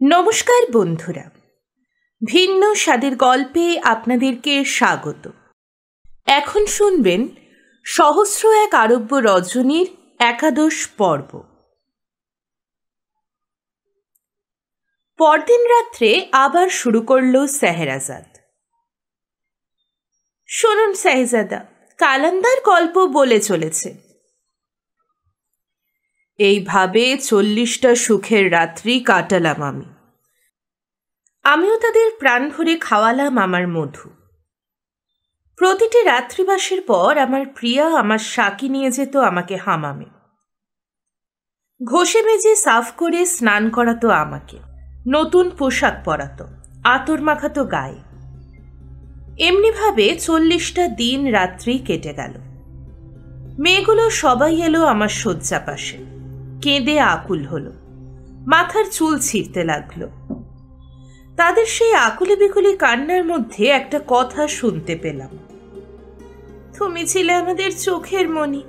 নমস্কার বন্ধুরা, ভিন্ন স্বাদের গল্পে আপনাদেরকে স্বাগত। এখন শুনবেন সহস্র এক আরব্য রজনীর একাদশ পর্ব। পরদিন রাত্রে আবার শুরু করল শেহরাজাদ। শুনুন শেহজাদা, কালান্দার গল্প বলে চলেছে। এইভাবে 40টা সুখের রাত্রি কাটালাম আমিও তাদের প্রাণ ভরে খাওয়ালাম আমার মধু। প্রতিটি রাত্রিবাসের পর আমার প্রিয়া আমার সাকি নিয়ে যেত আমাকে হামামে। ঘষে মেজে সাফ করে স্নান করাতো আমাকে, নতুন পোশাক পরাতো, আতর মাখাতো গায়ে। এমনিভাবে 40টা দিন রাত্রি কেটে গেল। মেয়েগুলো সবাই এলো আমার শয্যা পাশে, কেঁদে আকুল হলো, মাথার চুল ছিঁড়তে লাগলো। তাদের সেই আকুলি বিকুলি কান্নার মধ্যে একটা কথা শুনতে পেলাম। তুমি ছিলে আমাদের চোখের মণি,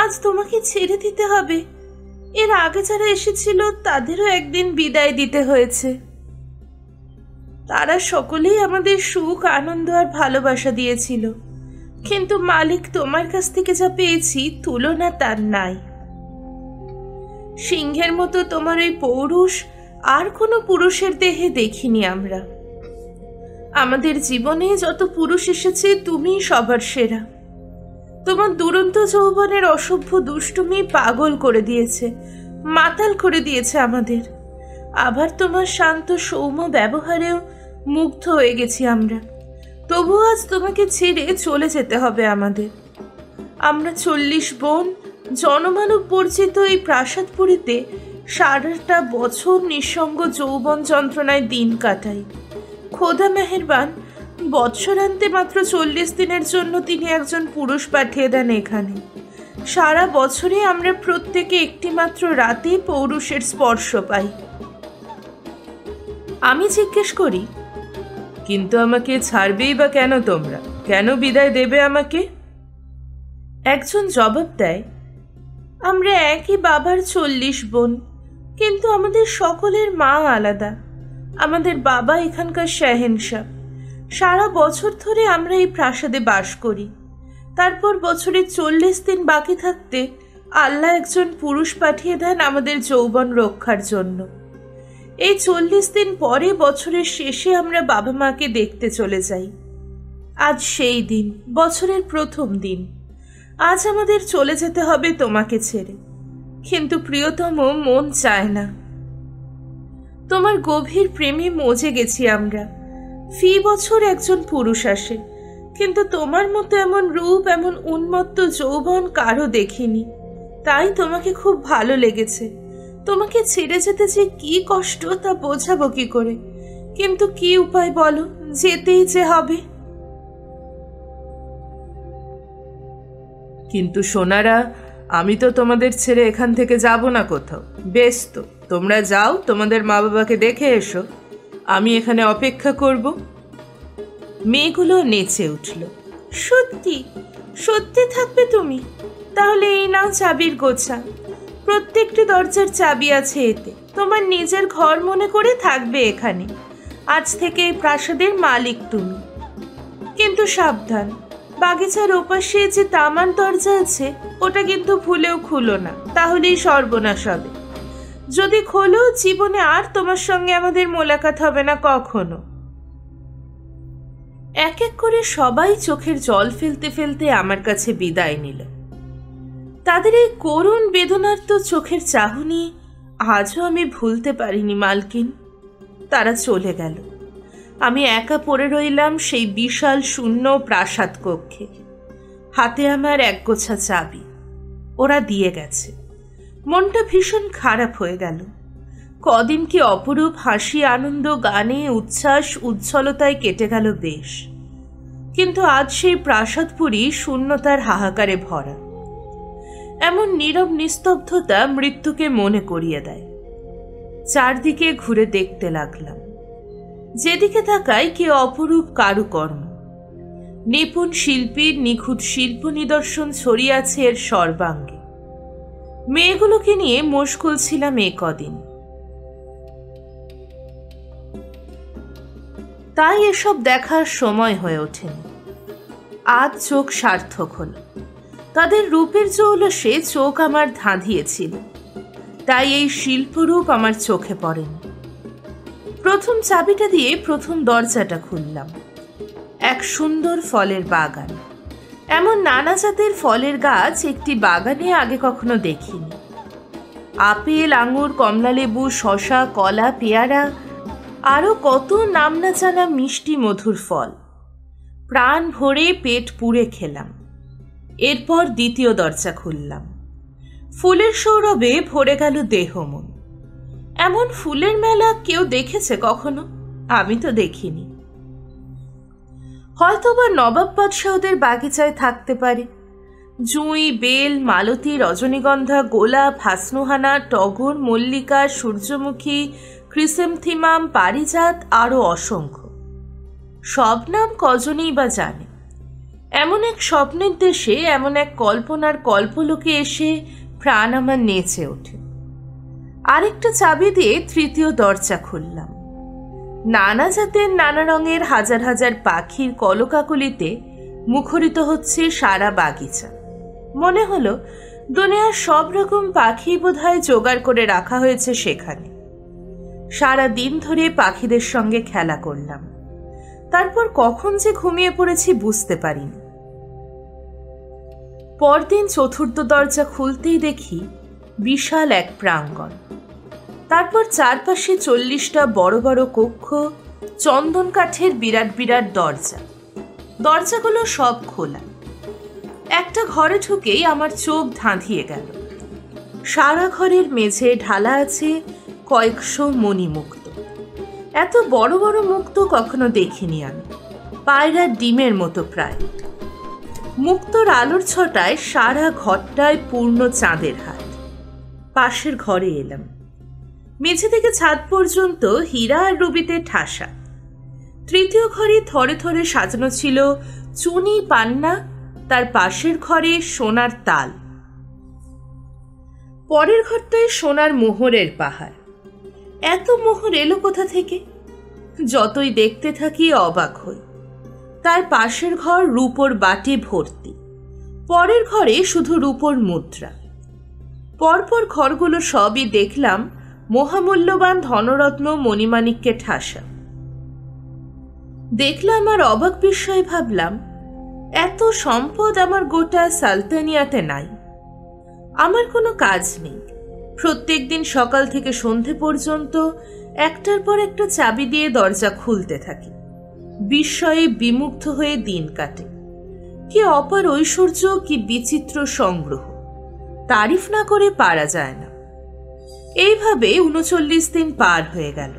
আজ তোমাকে ছেড়ে দিতে হবে। এর আগে যারা এসেছিল তাদেরও একদিন বিদায় দিতে হয়েছে। তারা সকলেই আমাদের সুখ, আনন্দ আর ভালোবাসা দিয়েছিল, কিন্তু মালিক তোমার কাছ থেকে যা পেয়েছি তুলনা তার নাই। সিংহের মতো তোমার ওই পৌরুষ আর কোনো পুরুষের দেহে দেখিনি আমরা। আমাদের জীবনে যত পুরুষ এসেছে তুমিই সবার সেরা। তোমার দুরন্ত যৌবনের অসভ্য দুষ্টুমি পাগল করে দিয়েছে, মাতাল করে দিয়েছে আমাদের। আবার তোমার শান্ত সৌম্য ব্যবহারেও মুগ্ধ হয়ে গেছি আমরা। তবু আজ তোমাকে ছেড়ে চলে যেতে হবে আমাদের। আমরা 40 বোন জনমানব বর্জিত এই প্রাসাদপুরীতে সারাটা বছর নিঃসঙ্গ যৌবন যন্ত্রণায় দিন কাটাই। খোদা মেহেরবান, বৎসরান্তে মাত্র 40 দিনের জন্য তিনি একজন পুরুষ পাঠিয়ে দেন এখানে। সারা বছরে আমরা প্রত্যেকে একটি মাত্র রাতে পৌরুষের স্পর্শ পাই। আমি জিজ্ঞেস করি, কিন্তু আমাকে ছাড়বেই বা কেন তোমরা? কেন বিদায় দেবে আমাকে? একজন জবাব দেয়, আমরা একই বাবার 40 বোন, কিন্তু আমাদের সকলের মা আলাদা। আমাদের বাবা এখানকার শাহেনশাহ। সারা বছর ধরে আমরা এই প্রাসাদে বাস করি। তারপর বছরের 40 দিন বাকি থাকতে আল্লাহ একজন পুরুষ পাঠিয়ে দেন আমাদের যৌবন রক্ষার জন্য। এই 40 দিন পরে বছরের শেষে আমরা বাবা মাকে দেখতে চলে যাই। আজ সেই দিন, বছরের প্রথম দিন। আজ আমাদের চলে যেতে হবে তোমাকে ছেড়ে, কিন্তু প্রিয়তম, মন চায় না। তোমার গভীর প্রেমে মজে গেছি আমরা। ফি বছর একজন পুরুষ আসে, কিন্তু তোমার মতো এমন রূপ, এমন উন্মত্ত যৌবন কারো দেখিনি। তাই তোমাকে খুব ভালো লেগেছে। তোমাকে ছেড়ে যেতে যে কি কষ্ট তা বোঝাবো কি করে, কিন্তু কি উপায় বলো, যেতেই যে হবে। কিন্তু সোনারা, আমি তো তোমাদের ছেড়ে এখান থেকে যাব না কোথাও। বেশ, তো তোমরা যাও, তোমাদের মা বাবাকে দেখে এসো, আমি এখানে অপেক্ষা করব। মেয়েগুলো নেচে উঠল। সত্যি সত্যি থাকবে তুমি? তাহলে এই নাও চাবির গোছা। প্রত্যেকটি দরজার চাবি আছে এতে। তোমার নিজের ঘর মনে করে থাকবে এখানে। আজ থেকে এই প্রাসাদের মালিক তুমি। কিন্তু সাবধান, বাগিচার ওপাশে যে তামার দরজা আছে ওটা কিন্তু ভুলেও খুলো না, তাহলেই সর্বনাশ হবে। যদি খোলো, জীবনে আর তোমার সঙ্গে আমাদের মোলাকাত হবে না কখনো। এক এক করে সবাই চোখের জল ফেলতে ফেলতে আমার কাছে বিদায় নিল। তাদের এই করুণ বেদনার্ত চোখের চাহনি আজও আমি ভুলতে পারিনি মালকিন। তারা চলে গেল। আমি একা পড়ে রইলাম সেই বিশাল শূন্য প্রাসাদ কক্ষে। হাতে আমার একগোছা চাবি। ওরা দিয়ে গেছে। মনটা ভীষণ খারাপ হয়ে গেল। কদিন কি অপরূপ হাসি, আনন্দ, গানে, উচ্ছ্বাস, উজ্জ্বলতায় কেটে গেল বেশ। কিন্তু আজ সেই প্রাসাদপুরী শূন্যতার হাহাকারে ভরা। এমন নীরব নিস্তব্ধতা মৃত্যুকে মনে করিয়ে দেয়। চারদিকে ঘুরে দেখতে লাগলাম। যেদিকে তাকাই কি অপরূপ কারুকর্ম। নিপুণ শিল্পীর নিখুঁত শিল্প নিদর্শন ছড়িয়ে আছে এর সর্বাঙ্গে। মেয়েগুলোকে নিয়ে মশগুল ছিলাম এ কদিন। তাই এসব দেখার সময় হয়ে ওঠেনি। আজ চোখ সার্থক হল। তাদের রূপের জৌলসে চোখ আমার ধাঁধিয়েছিল, তাই এই শিল্পরূপ আমার চোখে পড়েনি। প্রথম চাবিটা দিয়ে প্রথম দরজাটা খুললাম। এক সুন্দর ফলের বাগান। এমন নানা জাতের ফলের গাছ একটি বাগানে আগে কখনো দেখিনি। আপেল, আঙুর, কমলালেবু, শসা, কলা, পেয়ারা, আরও কত নাম না জানা মিষ্টি মধুর ফল। প্রাণ ভরে পেট পুড়ে খেলাম। এরপর দ্বিতীয় দরজা খুললাম। ফুলের সৌরভে ভরে গেল দেহ মন। এমন ফুলের মেলা কেউ দেখেছে কখনো? আমি তো দেখিনি। হয়তোবা নবাব বাদশাহদের বাগিচায় থাকতে পারে। জুঁই, বেল, মালতী, রজনীগন্ধা, গোলাপ, হাসনুহানা, টগর, মল্লিকা, সূর্যমুখী, ক্রিসেমথিমাম, পারিজাত, আরও অসংখ্য। সব নাম কজনই বা জানে। এমন এক স্বপ্নের দেশে, এমন এক কল্পনার কল্পলোকে এসে প্রাণ আমার নেচে ওঠে। আরেকটা চাবি দিয়ে তৃতীয় দরজা খুললাম। নানা জাতের, নানা রঙের হাজার হাজার পাখির কলকাকলিতে মুখরিত হচ্ছে সারা বাগিচা। মনে হলো দুনিয়ার সব রকম পাখি বোধহয় জোগাড় করে রাখা হয়েছে সেখানে। সারা দিন ধরে পাখিদের সঙ্গে খেলা করলাম। তারপর কখন যে ঘুমিয়ে পড়েছি বুঝতে পারিনি। পরদিন চতুর্থ দরজা খুলতেই দেখি বিশাল এক প্রাঙ্গণ। তারপর চারপাশে 40টা বড় বড় কক্ষ, চন্দন কাঠের বিরাট বিরাট দরজা। দরজাগুলো সব খোলা। একটা ঘরে ঢুকেই আমার চোখ ধাঁধিয়ে গেল। সারা ঘরের মেঝে ঢালা আছে কয়েকশো মণিমুক্ত। এত বড় বড় মুক্ত কখনো দেখিনি আমি। পায়রার ডিমের মতো প্রায়। মুক্তোর আলোর ছটায় সারা ঘরটায় পূর্ণ চাঁদের হাট। পাশের ঘরে এলাম। মেঝে থেকে ছাদ পর্যন্ত হীরা আর রুবিতে ঠাসা। তৃতীয় ঘরে থরে থরে সাজানো ছিল চুনি পান্না, তার পাশের ঘরে সোনার তাল। পরের ঘরটায় সোনার মোহরের পাহাড়। এত মোহর এলো কোথা থেকে? যতই দেখতে থাকি অবাক হই। তার পাশের ঘর রূপোর বাটি ভর্তি। পরের ঘরে শুধু রূপোর মুদ্রা। পরপর ঘরগুলো সবই দেখলাম মহামূল্যবান ধনরত্ন মণিমাণিক্যে ঠাসা। দেখলাম আর অবাক বিস্ময়ে ভাবলাম, এত সম্পদ আমার গোটা সালতানিয়াতে নাই। আমার কোনো কাজ নেই। প্রত্যেক দিন সকাল থেকে সন্ধে পর্যন্ত একটার পর একটা চাবি দিয়ে দরজা খুলতে থাকি। বিস্ময়ে বিমুগ্ধ হয়ে দিন কাটে। কি অপার ঐশ্বর্য, কি বিচিত্র সংগ্রহ! তারিফ না করে পারা যায় না। এইভাবে 39 দিন পার হয়ে গেল।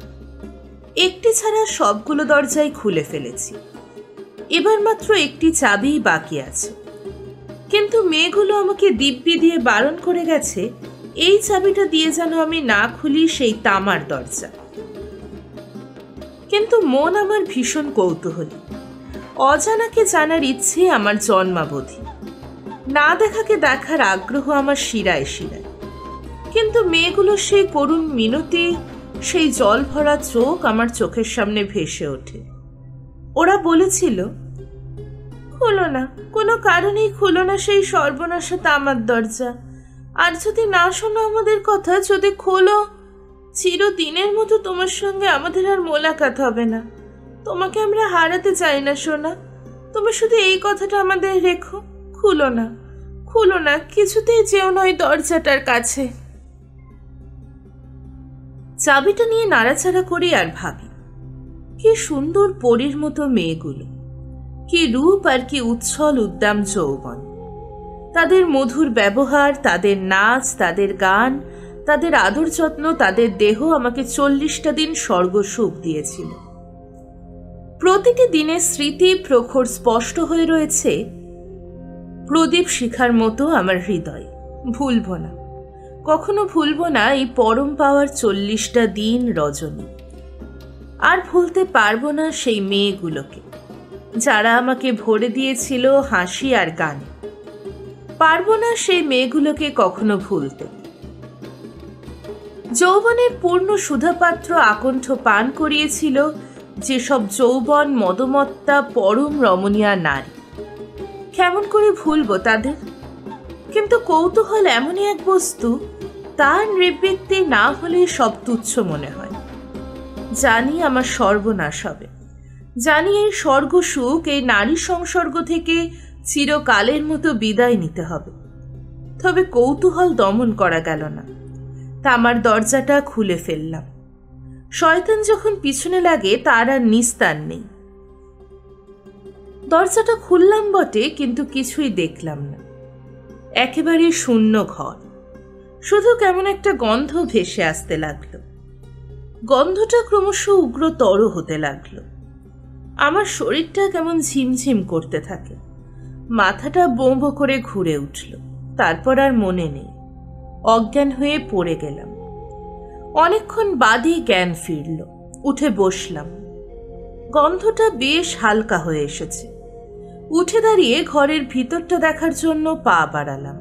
একটি ছাড়া সবগুলো দরজাই খুলে ফেলেছি। এবার মাত্র একটি চাবি বাকি আছে। কিন্তু মেয়েগুলো আমাকে দিব্যি দিয়ে বারণ করে গেছে এই চাবিটা দিয়ে যেন আমি না খুলি সেই তামার দরজা। কিন্তু মন আমার ভীষণ কৌতূহলী। অজানাকে জানার ইচ্ছে আমার জন্মাবধি। না দেখাকে দেখার আগ্রহ আমার শিরায় শিরায়। কিন্তু মেয়েগুলো সেই করুণ মিনতি, সেই জল ভরা চোখ আমার চোখের সামনে ভেসে ওঠে। ওরা বলেছিল, খুলো না, কোনো কারণেই খুলো না সেই সর্বনাশা তামার দরজা। আর যদি না শোনো আমাদের কথা, যদি খোলো, চিরদিনের মতো তোমার সঙ্গে আমাদের আর মোলাকাত হবে না। তোমাকে আমরা হারাতে চাই না সোনা। তুমি শুধু এই কথাটা আমাদের রেখো, খুলো না, খুলো না, কিছুতেই যেও নয় দরজাটার কাছে। চাবিটা নিয়ে নাড়াচাড়া করি আর ভাবি, কি সুন্দর পরীর মতো মেয়েগুলো, কি রূপ আর কি উচ্ছল উদ্দাম যৌবন। তাদের মধুর ব্যবহার, তাদের নাচ, তাদের গান, তাদের আদর যত্ন, তাদের দেহ আমাকে 40টা দিন স্বর্গসুখ দিয়েছিল। প্রতিটি দিনের স্মৃতি প্রখর স্পষ্ট হয়ে রয়েছে প্রদীপ শিখার মতো আমার হৃদয়। ভুলব না, কখনো ভুলব না এই পরম পাওয়ার 40টা দিন রজনী। আর ভুলতে পারবো না সেই মেয়েগুলোকে যারা আমাকে ভরে দিয়েছিল হাসি আর গানে। পারবো না সেই মেয়েগুলোকে কখনো ভুলতে। যৌবনের পূর্ণ সুধাপাত্র আকণ্ঠ পান করিয়েছিল যেসব যৌবন মদমত্তা পরম রমণীয়া নারী, কেমন করে ভুলব তাদের? কিন্তু কৌতূহল এমনই এক বস্তু, তার নৃবৃত্তি না হলে সব তুচ্ছ মনে হয়। জানি আমার সর্বনাশ হবে, জানি এই স্বর্গ সুখ, এই নারী সংসর্গ থেকে চিরকালের মতো বিদায় নিতে হবে। তবে কৌতূহল দমন করা গেল না। তামার দরজাটা খুলে ফেললাম। শয়তান যখন পিছনে লাগে তার আর নিস্তার নেই। দরজাটা খুললাম বটে, কিন্তু কিছুই দেখলাম না। একেবারে শূন্য ঘর, শুধু কেমন একটা গন্ধ ভেসে আসতে লাগলো। গন্ধটা ক্রমশ উগ্রতর হতে লাগলো। আমার শরীরটা কেমন ঝিমঝিম করতে থাকে, মাথাটা বোঁ বোঁ করে ঘুরে উঠল। তারপর আর মনে নেই, অজ্ঞান হয়ে পড়ে গেলাম। অনেকক্ষণ বাদে জ্ঞান ফিরল। উঠে বসলাম। গন্ধটা বেশ হালকা হয়ে এসেছে। উঠে দাঁড়িয়ে ঘরের ভিতরটা দেখার জন্য পা বাড়ালাম।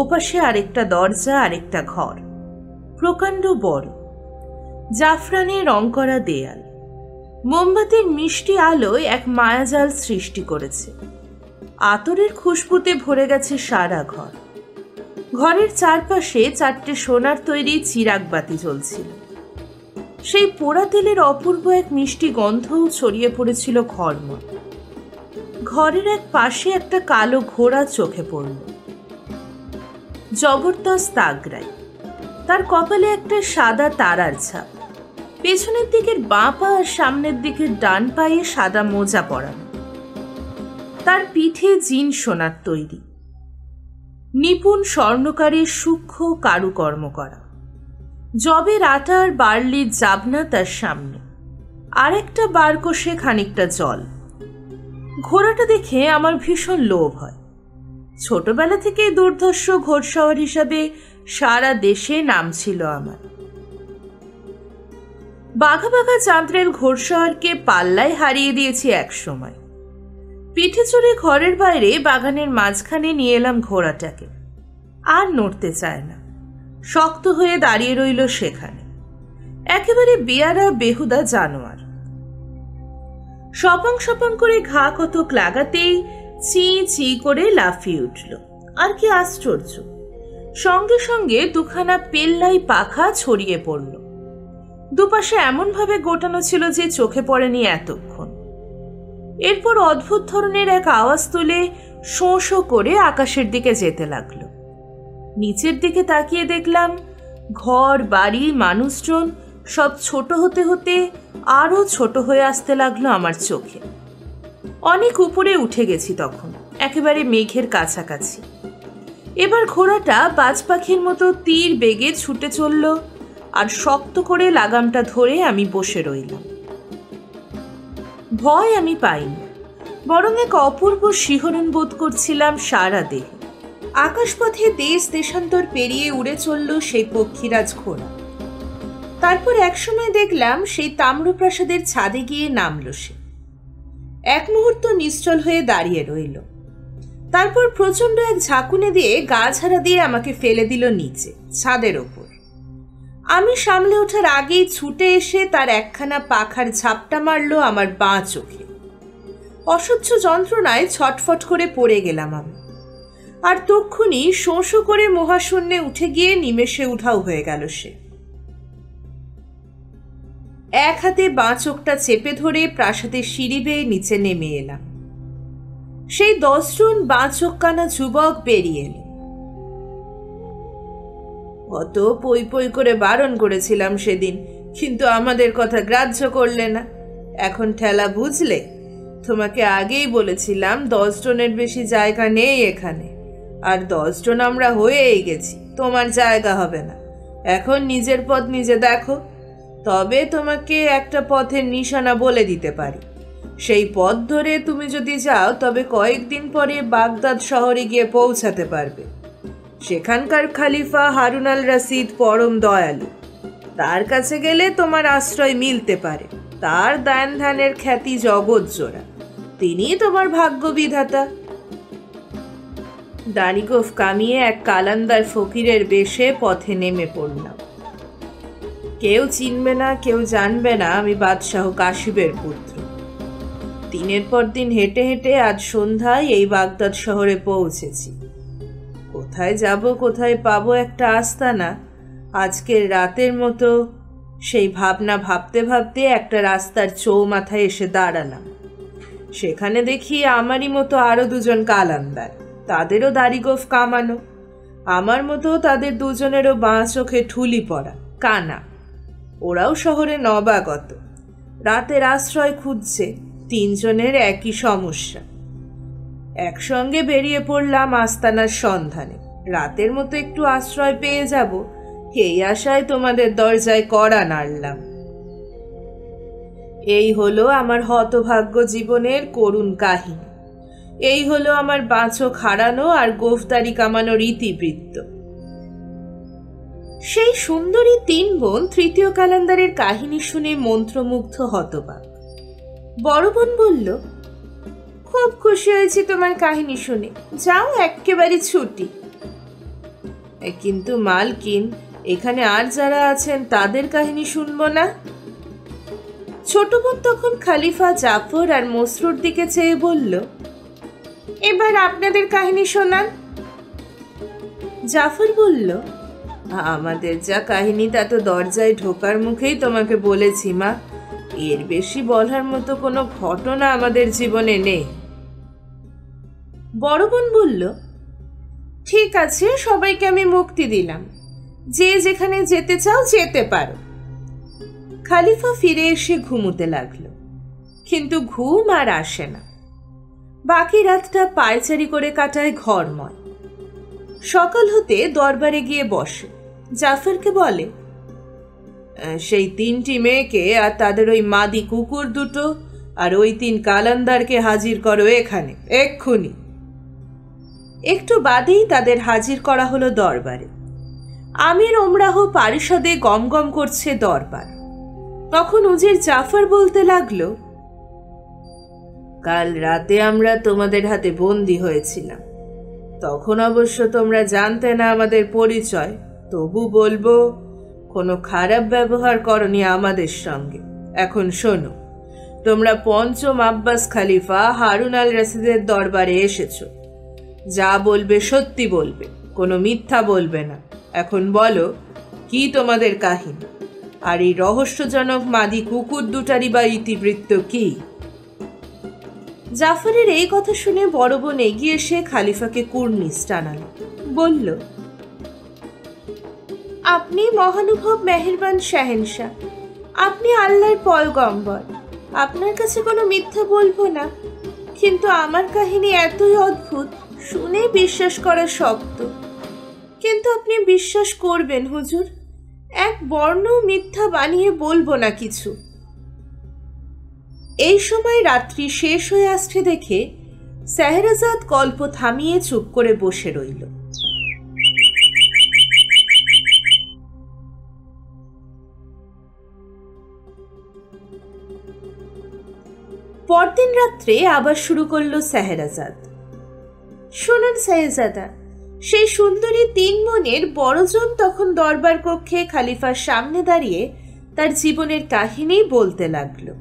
ওপাশে আরেকটা দরজা, আরেকটা ঘর, প্রকাণ্ড বড়, জাফরানে রং করা দেয়াল, মোমবাতির মিষ্টি আলোয় এক মায়াজাল সৃষ্টি করেছে। আতরের খুশবুতে ভরে গেছে সারা ঘর। ঘরের চারপাশে 4টে সোনার তৈরি চিরাগ বাতি জ্বলছিল। সেই পোড়া তেলের অপূর্ব এক মিষ্টি গন্ধও ছড়িয়ে পড়েছিল ঘরময়। ঘরের এক পাশে একটা কালো ঘোড়া চোখে পড়ল, জবরদস্ত আগ্রায়। তার কপালে একটা সাদা তারার ছাপ। পেছনের দিকের বাঁ পা আর সামনের দিকের ডান পায়ে সাদা মোজা পরানো। তার পিঠে জিন সোনার তৈরি, নিপুণ স্বর্ণকারের সূক্ষ্ম কারুকর্ম করা। জবের আটা আর বার্লির জাবনা তার সামনে, আরেকটা বারকোষে খানিকটা জল। ঘোড়াটা দেখে আমার ভীষণ লোভ হয়। ছোটবেলা থেকেই দুর্ধর্ষ ঘোড়সওয়ার হিসাবে সারা দেশে নাম ছিল আমার। বাঘা বাঘা চাঁদরেল ঘোড়সওয়ারকে পাল্লায় হারিয়ে দিয়েছি এক সময়। পিঠে চড়ে ঘরের বাইরে বাগানের মাঝখানে নিয়ে এলাম ঘোড়াটাকে। আর নড়তে চায় না, শক্ত হয়ে দাঁড়িয়ে রইল সেখানে, একেবারে বেয়ারা বেহুদা জানোয়ার। সপাং সপাং করে ঘা কতক লাগাতেই চি চি করে লাফিয়ে উঠল। আর কি আশ্চর্য, সঙ্গে সঙ্গে দুখানা পেল্লাই পাখা ছড়িয়ে পড়ল। দুপাশে এমন ভাবে গোটানো ছিল যে চোখে পড়েনি এতক্ষণ। এরপর অদ্ভুত ধরনের এক আওয়াজ তুলে শোঁ শোঁ করে আকাশের দিকে যেতে লাগলো। নিচের দিকে তাকিয়ে দেখলাম ঘর বাড়ি মানুষজন সব ছোট হতে হতে আরো ছোট হয়ে আসতে লাগলো আমার চোখে। অনেক উপরে উঠে গেছি তখন, একেবারে মেঘের কাছাকাছি। এবার ঘোড়াটা বাজ পাখির মতো তীর বেগে ছুটে চলল, আর শক্ত করে লাগামটা ধরে আমি বসে রইলাম। ভয় আমি পাইনি, বরং এক অপূর্ব শিহরণ বোধ করছিলাম সারা দেহে। আকাশপথে দেশ দেশান্তর পেরিয়ে উড়ে চলল সেই পক্ষীরাজ ঘোড়া। তারপর একসময় দেখলাম সেই তাম্রপ্রাসাদের ছাদে গিয়ে নামল সে। এক মুহূর্ত নিশ্চল হয়ে দাঁড়িয়ে রইল। তারপর প্রচন্ড এক ঝাঁকুনি দিয়ে গা ঝাড়া দিয়ে আমাকে ফেলে দিল নিচে, ছাদের ওপর। আমি সামলে ওঠার আগেই ছুটে এসে তার একখানা পাখার ঝাপটা মারল আমার বাঁ চোখে। অসহ্য যন্ত্রণায় ছটফট করে পড়ে গেলাম আমি। আর তক্ষুনি শোঁ শোঁ করে মহাশূন্যে উঠে গিয়ে নিমেষে উধাও হয়ে গেল সে। এক হাতে বাঁ চোখটা চেপে ধরে প্রাসাদের সিঁড়ি বেয়ে নিচে নেমে এলাম। সেই 10 জন বাঁ চোখ কানা যুবক বেরিয়ে এলো। অত পই পই করে বারণ করেছিলাম সেদিন, কিন্তু আমাদের কথা গ্রাহ্য করলে না। এখন ঠেলা বুঝলে? তোমাকে আগেই বলেছিলাম 10 জনের বেশি জায়গা নেই এখানে, আর 10 জন আমরা হয়েই গেছি, তোমার জায়গা হবে না। এখন নিজের পথ নিজে দেখো। তবে তোমাকে একটা পথের নিশানা বলে দিতে পারি। সেই পথ ধরে তুমি যদি যাও তবে কয়েকদিন পরে বাগদাদ শহরে গিয়ে পৌঁছাতে পারবে। সেখানকার খলিফা হারুন আল রশিদ পরম দয়ালু, তার কাছে গেলে তোমার আশ্রয় মিলতে পারে। তার দান ধ্যানের খ্যাতি জগৎ জোড়া, তিনি তোমার ভাগ্য বিধাতা। দাড়িগোফ কামিয়ে এক কালান্দার ফকিরের বেশে পথে নেমে পড়লাম। কেউ চিনবে না, কেউ জানবে না আমি বাদশাহ কাশিবের পুত্র। দিনের পর দিন হেঁটে হেঁটে আজ সন্ধ্যায় এই বাগদাদ শহরে পৌঁছেছি। কোথায় যাব, কোথায় পাবো একটা আস্তানা, আজকের রাতের মতো সেই ভাবনা ভাবতে ভাবতে একটা রাস্তার চৌমাথায় এসে দাঁড়ালাম। সেখানে দেখি আমারই মতো আরো দুজন কালান্দার, তাদেরও দাড়িগোফ কামানো। আমার মতো তাদের দুজনেরও বাঁ চোখে ঠুলি পড়া, কানা। ওরাও শহরে নবাগত, রাতের আশ্রয় খুঁজছে। তিনজনের একই সমস্যা। একসঙ্গে বেরিয়ে পড়লাম আস্তানার সন্ধানে। রাতের মতো একটু আশ্রয় পেয়ে যাব, এই আশায় তোমাদের দরজায় কড়া নাড়লাম। এই হলো আমার হতভাগ্য জীবনের করুণ কাহিনী। এই হলো আমার বাঁচক হারানো আর গোফদারি কামানোর ইতিবৃত্ত। সেই সুন্দরী তিন বোন তৃতীয় কালান্দারের কাহিনী শুনে মন্ত্রমুগ্ধ হতবাক। বড় বোন বলল, খুব খুশি হয়েছি তোমার কাহিনী শুনে, যাও একেবারে ছুটি। কিন্তু মালকিন, এখানে আর যারা আছেন তাদের কাহিনী শুনবো না? ছোট বোন তখন খলিফা জাফর আর মসরুর দিকে চেয়ে বলল, এবার আপনাদের কাহিনী শোনান। জাফর বলল, আমাদের যা কাহিনী তা তো দরজায় ঢোকার মুখেই তোমাকে বলেছি মা। এর বেশি বলার মতো কোনো ঘটনা আমাদের জীবনে নেই। বড় বোন বলল, ঠিক আছে, সবাইকে আমি মুক্তি দিলাম, যে যেখানে যেতে চাও যেতে পারো। খলিফা ফিরে এসে ঘুমোতে লাগলো, কিন্তু ঘুম আর আসে না। বাকি রাতটা পায়চারি করে কাটায় ঘরময়। সকাল হতে দরবারে গিয়ে বসে। জাফরকে বলে, সেই তিনটি মেয়েকে আর তাদের ওই মাদি কুকুর দুটো আর ওই তিন কালান্দারকে হাজির করো এখানে, এক্ষুনি। একটু বাদেই তাদের হাজির করা হলো দরবারে। আমির ওমরাহ পারিষদে গমগম করছে দরবার। তখন উজির জাফর বলতে লাগলো, কাল রাতে আমরা তোমাদের হাতে বন্দী হয়েছিলাম। তখন অবশ্য তোমরা জানতে না আমাদের পরিচয়, তবু বলবো কোনো খারাপ ব্যবহার করনি আমাদের সঙ্গে। এখন শোনো, তোমরা পঞ্চম আব্বাস খলিফা হারুন আল রশিদের দরবারে এসেছো। যা বলবে সত্যি বলবে, কোনো মিথ্যা বলবে না। এখন বলো, কি তোমাদের কাহিনী, আর এই রহস্যজনক মাদি কুকুর দুটারই বা ইতিবৃত্ত কি? জাফরের এই কথা শুনে বড় বোন এগিয়ে এসে খলিফাকে কুর্নিশ টানালো। বলল, আপনি মহানুভব মেহেরবান শাহেনশাহ, আপনি আল্লাহর পয়গম্বর, আপনার কাছে কোনো মিথ্যা বলবো না। কিন্তু আমার কাহিনী এতই অদ্ভুত, শুনে বিশ্বাস করা শক্ত। কিন্তু আপনি বিশ্বাস করবেন হুজুর, এক বর্ণ মিথ্যা বানিয়ে বলবো না কিছু। এই সময় রাত্রি শেষ হয়ে আসছে দেখে শেহরাজাদ গল্প থামিয়ে চুপ করে বসে রইল। পরদিন রাত্রে আবার শুরু করলো শেহরাজাদ, শুনুন শেহজাদা, সেই সুন্দরী তিন বোনের বড়জন তখন দরবার কক্ষে খলিফার সামনে দাঁড়িয়ে তার জীবনের কাহিনী বলতে লাগলো।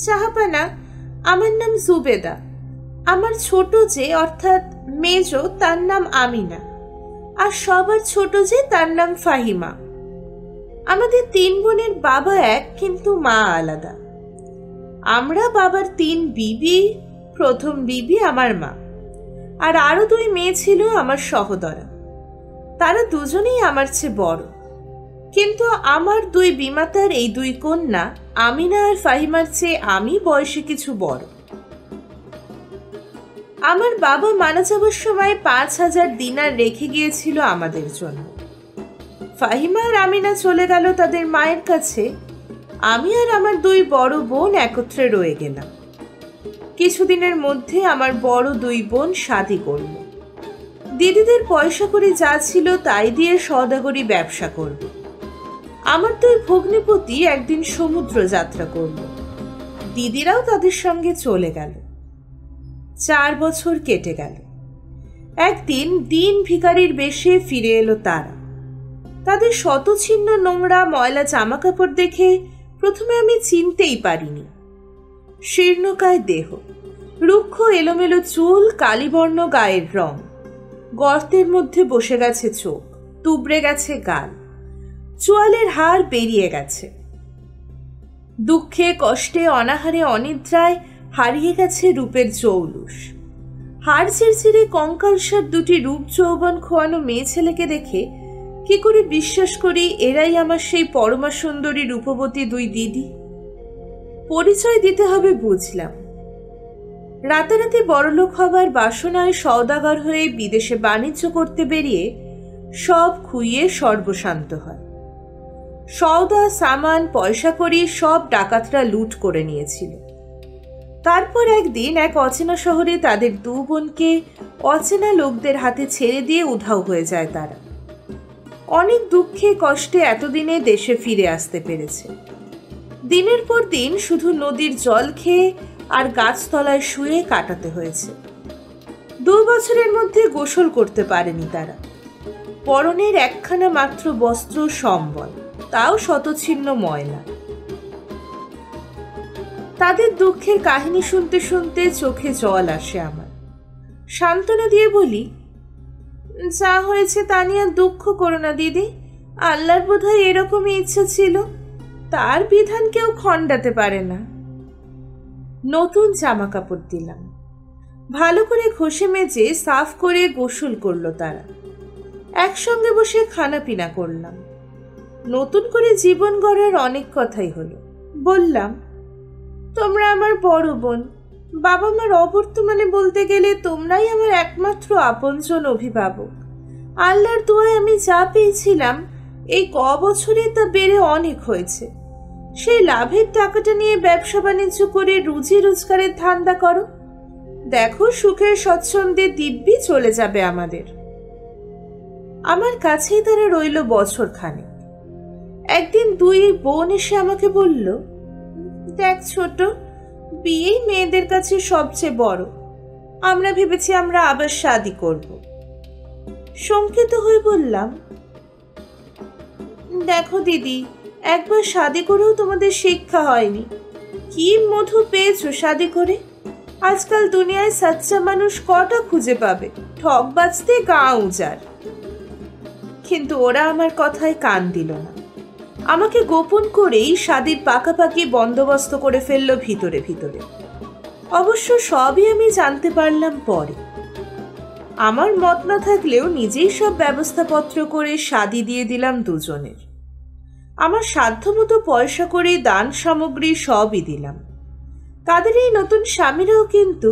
জাহাপানা, আমার নাম জুবেদা। আমার ছোট যে অর্থাৎ মেজ, তার নাম আমিনা, আর সবার ছোট যে তার নাম ফাহিমা। আমাদের তিন বোনের বাবা এক, কিন্তু মা আলাদা। আমরা বাবার তিন বিবি, প্রথম বিবি আমার মা, আর আরো দুই মেয়ে ছিল আমার সহোদরা। তারা দুজনেই আমার চেয়ে বড়, কিন্তু আমার দুই বিমাতার এই দুই কন্যা আমিনা আর ফাহিমার চেয়ে আমি বয়সে কিছু বড়। আমার বাবা মারা যাবার সময় 5,000 দিনার রেখে গিয়েছিল আমাদের জন্য। ফাহিমা আর আমিনা চলে গেল তাদের মায়ের কাছে। আমি আর আমার দুই বড় বোন একত্রে রয়ে গেলাম। কিছুদিনের মধ্যে আমার বড় দুই বোন শাদী করল। দিদিদের পয়সা করে যা ছিল তাই দিয়ে সওদাগরি ব্যবসা করব। আমার দুই ভগ্নিপতি একদিন সমুদ্র যাত্রা করল। দিদিরাও তাদের সঙ্গে চলে গেল। 4 বছর কেটে গেল। একদিন দিন ভিখারির বেশে ফিরে এলো তারা। তাদের শতছিন্ন নোংরা ময়লা জামা কাপড় দেখে প্রথমে আমি চিনতেই পারিনি। শীর্ণকায় দেহ, রুক্ষ এলোমেলো চুল, কালিবর্ণ গায়ের রং, গর্তের মধ্যে বসে গেছে চোখ, তুবড়ে গেছে গাল, চোয়ালের হাড় বেরিয়ে গেছে। দুঃখে কষ্টে অনাহারে অনিদ্রায় হারিয়ে গেছে রূপের জৌলুস। হাড় চিরচিরে কঙ্কালসার দুটি রূপ যৌবন খোয়ানো মেয়ে ছেলেকে দেখে কি করে বিশ্বাস করি এরাই আমার সেই পরমা সুন্দরী রূপবতী দুই দিদি? পরিচয় দিতে হবে বুঝলাম। রাতারাতি বড়লোক হবার বাসনায় সওদাগর হয়ে বিদেশে বাণিজ্য করতে বেরিয়ে সব খুইয়ে সর্বশান্ত হয়। সওদা, সামান, পয়সা করি সব ডাকাতরা লুট করে নিয়েছিল। তারপর একদিন এক অচেনা শহরে তাদের দু বোনকে অচেনা লোকদের হাতে ছেড়ে দিয়ে উধাও হয়ে যায় তারা। অনেক দুঃখে কষ্টে এতদিনে দেশে ফিরে আসতে পেরেছে। দিনের পর দিন শুধু নদীর জল খেয়ে আর গাছতলায় শুয়ে কাটাতে হয়েছে। 2 বছরের মধ্যে গোসল করতে পারেনি তারা। পরনের একখানা মাত্র বস্ত্র সম্বল, তাও শতছিন্ন ময়লা। তাদের দুঃখের কাহিনী শুনতে শুনতে চোখে জল আসে আমার। সান্ত্বনা দিয়ে বলি, যা হয়েছে তা নিয়ে দুঃখ করো না দিদি। আল্লাহর বোধহয় এরকমই ইচ্ছা ছিল, তার বিধান কেউ খণ্ডাতে পারে না। নতুন জামা কাপড় দিলাম, ভালো করে ঘষে মেজে সাফ করে গোসল করলো তারা। একসঙ্গে বসে খানা পিনা করলাম। নতুন করে জীবন গড়ার অনেক কথাই হলো। বললাম, তোমরা আমার বড় বোন, বাবা মার অবর্তমানে বলতে গেলে তোমরাই আমার একমাত্র আপনজন অভিভাবক। আল্লাহর দোয়ায় আমি যা পেয়েছিলাম এই বছরে তা বেড়ে অনেক হয়েছে। সেই লাভের টাকাটা নিয়ে ব্যবসা বাণিজ্য করে রুজি রোজগারের ধান্দা করো, দেখো সুখের স্বচ্ছন্দে দিব্যি চলে যাবে আমাদের। আমার কাছেই তারা রইল বছর খানেক। একদিন 2 বোন এসে আমাকে বলল, দেখ ছোট, বিয়েই মেয়েদের কাছে সবচেয়ে বড়। আমরা ভেবেছি আমরা আবার শাদি করব। শঙ্কিত হয়ে বললাম, দেখো দিদি, একবার শাদি করেও তোমাদের শিক্ষা হয়নি। কি মধু পেয়েছো শাদি করে? আজকাল দুনিয়ায় সাচ্চা মানুষ কটা খুঁজে পাবে? ঠক বাজতে গা উজাড়। কিন্তু ওরা আমার কথায় কান দিল না। আমাকে গোপন করেই শাদির পাকাপাকি বন্দোবস্ত করে ফেললো ভিতরে ভিতরে। অবশ্য সবই আমি জানতে পারলাম পরে। আমার মত না থাকলেও নিজেই সব ব্যবস্থাপত্র করে শাদি দিয়ে দিলাম দুজনের। আমার সাধ্যমতো পয়সা করে দান সামগ্রী সবই দিলাম। তাদের এই নতুন স্বামীরাও কিন্তু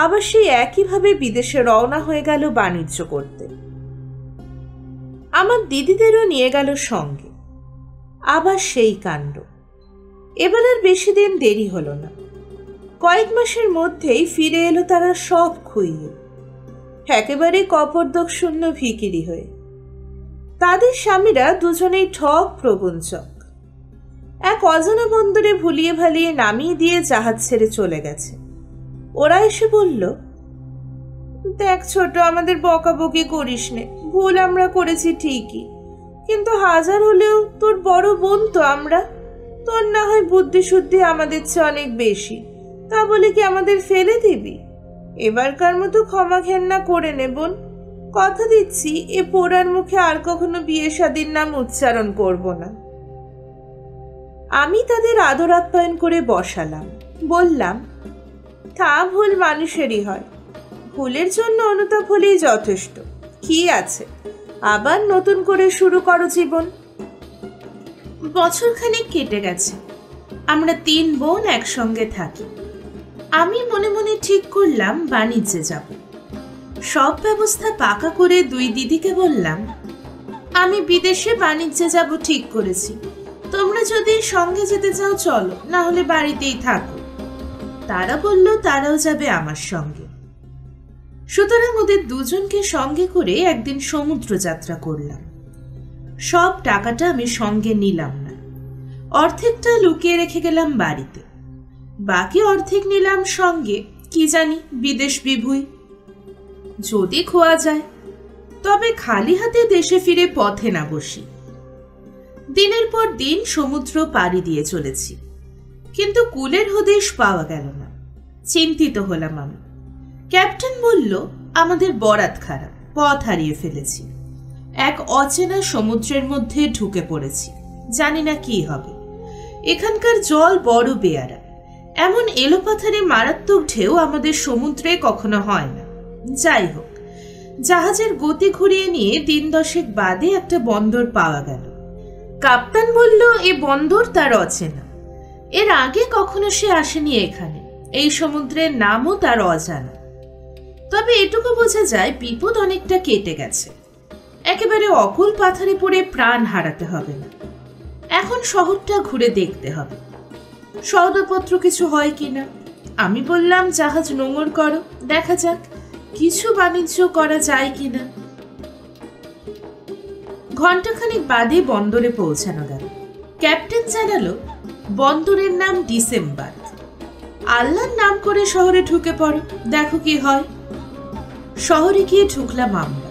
আবার সেই একইভাবে বিদেশে রওনা হয়ে গেল বাণিজ্য করতে। আমার দিদিদেরও নিয়ে গেল সঙ্গে। আবার সেই কাণ্ড। এবার আর বেশি দিন দেরি হলো না। কয়েক মাসের মধ্যেই ফিরে এলো তারা সব খুইয়ে, একেবারে কপর্দক শূন্য ভিখিরি হয়ে। তাদের স্বামীরা দুজনেই ঠক প্রবঞ্চক। এক অজানা বন্দরে ভুলিয়ে ভালিয়ে নামিয়ে দিয়ে জাহাজ ছেড়ে চলে গেছে। ওরা এসে বলল, দেখ ছোট, আমাদের বকাবকি করিস নে, ভুল আমরা করেছি ঠিকই, কিন্তু হাজার হলেও তোর বড় বোন তো আমরা। তোর না হয় বুদ্ধি শুদ্ধি আমাদের চেয়ে অনেক বেশি, তা বলে কি আমাদের ফেলে দিবি? এবারকার মতো ক্ষমা ঘেন্না করে নে বোন। কথা দিচ্ছি এ পোড়ার মুখে আর কখনো বিয়ে শাদীর নাম উচ্চারণ করব না। আমি তাদের আদর আপ্যায়ন করে বসালাম। বললাম, তা ভুল মানুষেরই হয়, ভুলের জন্য অনুতাপ হলেই যথেষ্ট। কি আছে, আবার নতুন করে শুরু করো জীবন। বছরখানেক কেটে গেছে। আমরা 3 বোন একসঙ্গে থাকি। আমি মনে মনে ঠিক করলাম বাণিজ্যে যাব। সব ব্যবস্থা পাকা করে 2 দিদিকে বললাম, আমি বিদেশে বাণিজ্যে যাব ঠিক করেছি, তোমরা যদি সঙ্গে যেতে চাও চলো, না হলে বাড়িতেই থাকো। তারা বলল তারাও যাবে আমার সঙ্গে। সুতরাং ওদের দুজনকে সঙ্গে করে একদিন সমুদ্র যাত্রা করলাম। সব টাকাটা আমি সঙ্গে নিলাম না, অর্ধেকটা লুকিয়ে রেখে গেলাম বাড়িতে, বাকি অর্ধেক নিলাম সঙ্গে। কি জানি বিদেশ বিভুই, যদি খোয়া যায়। তবে খালি হাতে দেশে ফিরে পথে না বসি, দিনের পর দিন সমুদ্র পাড়ি দিয়ে চলেছি, কিন্তু কুলের হদিশ পাওয়া গেল না। চিন্তিত হলাম আমি। ক্যাপ্টেন বলল, আমাদের বরাত খারাপ, পথ হারিয়ে ফেলেছি। এক অচেনা সমুদ্রের মধ্যে ঢুকে পড়েছি, জানি না কি হবে। এখানকার জল বড় বেয়ারা, এমন এলোপাথারি মারাত্মক ঢেউ আমাদের সমুদ্রে কখনো হয় না। যাই হোক, জাহাজের গতি ঘুরিয়ে নিয়ে দিন 10 বাদে একটা বন্দর পাওয়া গেল। কাপ্তান বলল, এ বন্দর তার অচেনা, এর আগে কখনো সে আসেনি এখানে, এই সমুদ্রের নামও তার অজানা। তবে এটুকু বোঝা যায় বিপদ অনেকটা কেটে গেছে, একেবারে অকুল পাথারে পড়ে প্রাণ হারাতে হবে না। এখন শহরটা ঘুরে দেখতে হবে, সওদাপত্র কিছু হয় কিনা। আমি বললাম, জাহাজ নোঙর করো, দেখা যাক কিছু বাণিজ্য করা যায় কিনা। ঘণ্টাখানিক বাদে বন্দরে পৌঁছানো গেল। ক্যাপ্টেন জানালো, বন্দরের নাম ডিসেম্বর। আল্লাহর নাম করে শহরে ঢুকে পড়ো, দেখো কি হয়। শহরে গিয়ে ঢুকলাম আমরা,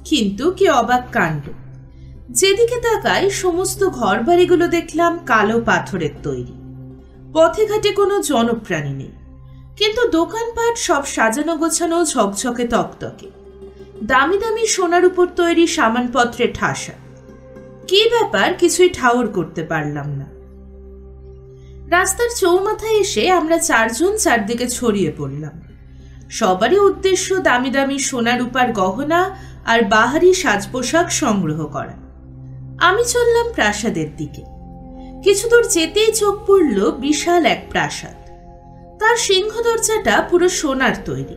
কিন্তু কি অবাক কাণ্ড! যেদিকে তাকাই সমস্ত ঘর বাড়িগুলো দেখলাম কালো পাথরের তৈরি। পথে ঘাটে কোনো জনপ্রাণী নেই, কিন্তু দোকানপাট সব সাজানো গোছানো, ঝকঝকে তকতকে। দামি দামি সোনার উপর তৈরি সামানপত্রে ঠাসা। কি ব্যাপার কিছুই ঠাউর করতে পারলাম না। রাস্তার চৌমাথায় এসে আমরা 4 জন চারদিকে ছড়িয়ে পড়লাম। সবারই উদ্দেশ্য দামি দামি সোনা রূপার গহনা আর বাহারি সাজ পোশাক সংগ্রহ করা। আমি চললাম প্রাসাদের দিকে। কিছু দূর যেতেই চোখ পড়ল বিশাল এক প্রাসাদ। তার সিংহ দরজাটা পুরো সোনার তৈরি।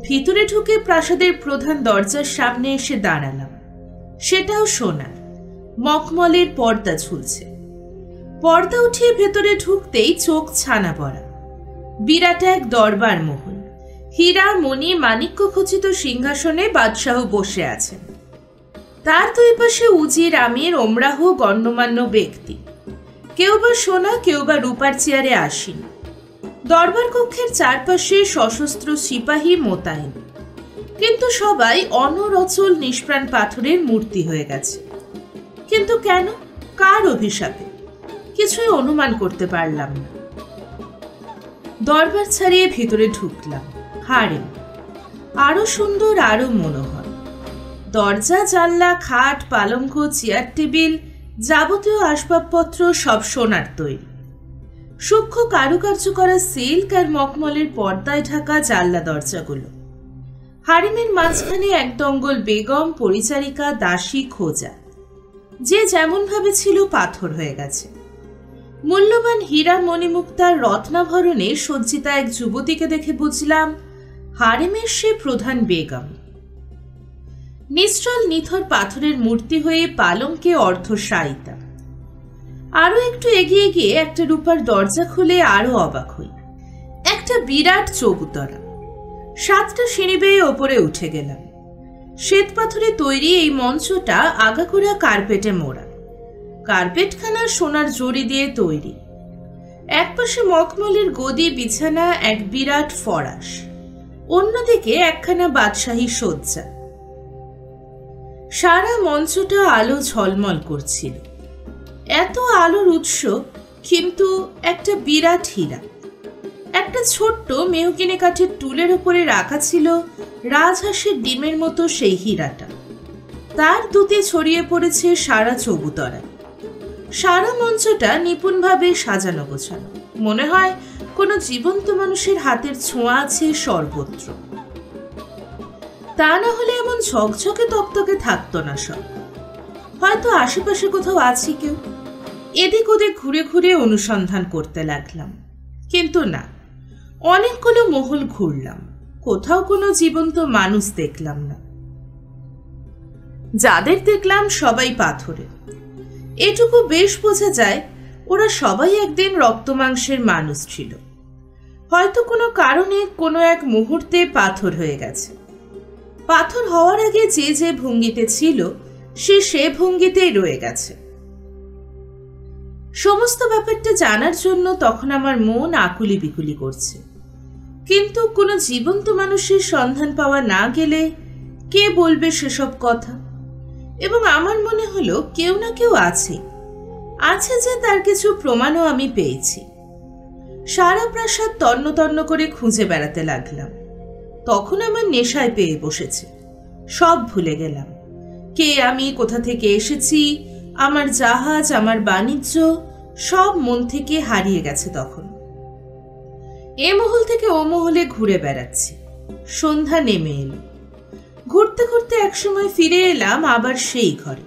ভিতরে ঢুকে প্রাসাদের প্রধান দরজার সামনে এসে দাঁড়ালাম। সেটাও সোনার, মখমলের পর্দা ঝুলছে। পর্দা উঠিয়ে ভেতরে ঢুকতেই চোখ ছানা পড়া। বিরাট এক দরবার মহল, হীরা মণি মাণিক্য খচিত সিংহাসনে বাদশাহ বসে আছেন। তার দুই পাশে উজির, আমির, ওমরাহ গণ্যমান্য ব্যক্তি, কেউ বা সোনা, কেউ বা রূপার চেয়ারে আসীন। দরবার কক্ষের চারপাশে সশস্ত্র সিপাহী মোতায়েন, কিন্তু সবাই অনরচল নিষ্প্রাণ পাথরের মূর্তি হয়ে গেছে। কিন্তু কেন, কার অভিশাপে? কিছুই অনুমান করতে পারলাম না। দরবার ছাড়িয়ে ভিতরে ঢুকলাম। হারেম, আরো সুন্দর, আরো মনোহর। দরজা, জানলা, খাট, পালঙ্ক, চেয়ার টেবিল, যাবতীয় আসবাবপত্র সব সোনার তৈরি। সূক্ষ্ম কারুকার্য করা সিল্ক আর মখমলের পর্দায় ঢাকা জানলা দরজাগুলো। হারেমের মাঝখানে এক দঙ্গল বেগম, পরিচারিকা, দাসী, খোঁজা। যে যেমন ভাবে ছিল পাথর হয়ে গেছে। মূল্যবান হীরা মণিমুক্তার রত্নাভরণে সজ্জিতা এক যুবতীকে দেখে বুঝলাম হারেমের সে প্রধান বেগম। নিশ্চল নিথর পাথরের মূর্তি হয়ে পালঙ্কে অর্ধশায়িতা। আরো একটু এগিয়ে গিয়ে একটা রূপার দরজা খুলে আরো অবাক হই। একটা বিরাট চৌতরা। 7টা সিঁড়ি বেয়ে ওপরে উঠে গেলাম। শ্বেত পাথরে তৈরি এই মঞ্চটা আগাগোড়া কার্পেটে মোড়া। কার্পেটখানা সোনার জড়ি দিয়ে তৈরি। একপাশে মখমলের গদি, বিছানা, এক বিরাট ফরাশ। অন্যদিকে একখানা বাদশাহী শয্যা। সারা মঞ্চটা আলো ঝলমল করছিল। এত আলোর উৎস, কিন্তু একটা বিরাট হীরা। একটা ছোট্ট মেহগিনি কাঠের টুলের উপরে রাখা ছিল রাজহাঁসের ডিমের মতো সেই হীরাটা। তার দুতে ছড়িয়ে পড়েছে সারা চৌতরায়। সারা মঞ্চটা নিপুণভাবে সাজানো গোছানো। মনে হয় কোনো জীবন্ত মানুষের হাতের ছোঁয়া আছে সর্বত্র। তা না হলে এমন ঝকঝকে তকতকে থাকতো না সব। হয়তো আশেপাশে কোথাও আছে কেউ। এদিক ওদিক ঘুরে ঘুরে অনুসন্ধান করতে লাগলাম, কিন্তু না। অনেকগুলো মহল ঘুরলাম, কোথাও কোনো জীবন্ত মানুষ দেখলাম না। যাদের দেখলাম সবাই পাথরে। এটুকু বেশ বোঝা যায় ওরা সবাই একদিন রক্তমাংসের মানুষ ছিল। হয়তো কোনো কারণে কোনো এক মুহূর্তে পাথর হয়ে গেছে। পাথর হওয়ার আগে যে যে ভঙ্গিতে ছিল সে ভঙ্গিতেই রয়ে গেছে। সমস্ত ব্যাপারটা জানার জন্য তখন আমার মন আকুলি বিকুলি করছে। কিন্তু কোনো জীবন্ত মানুষের সন্ধান পাওয়া না গেলে কে বলবে সেসব কথা? এবং আমার মনে হলো কেউ না কেউ আছে যে তার কিছু প্রমাণও আমি পেয়েছি। সারা প্রাসাদ তন্ন তন্ন করে খুঁজে বেড়াতে লাগলাম। তখন আমার নেশায় পেয়ে বসেছে, সব ভুলে গেলাম। কে আমি, কোথা থেকে এসেছি, আমার জাহাজ, আমার বাণিজ্য, সব মন থেকে হারিয়ে গেছে। তখন এ মহল থেকে ও মহলে ঘুরে বেড়াচ্ছি। সন্ধ্যা নেমে এলো। ঘুরতে ঘুরতে একসময় ফিরে এলাম আবার সেই ঘরে,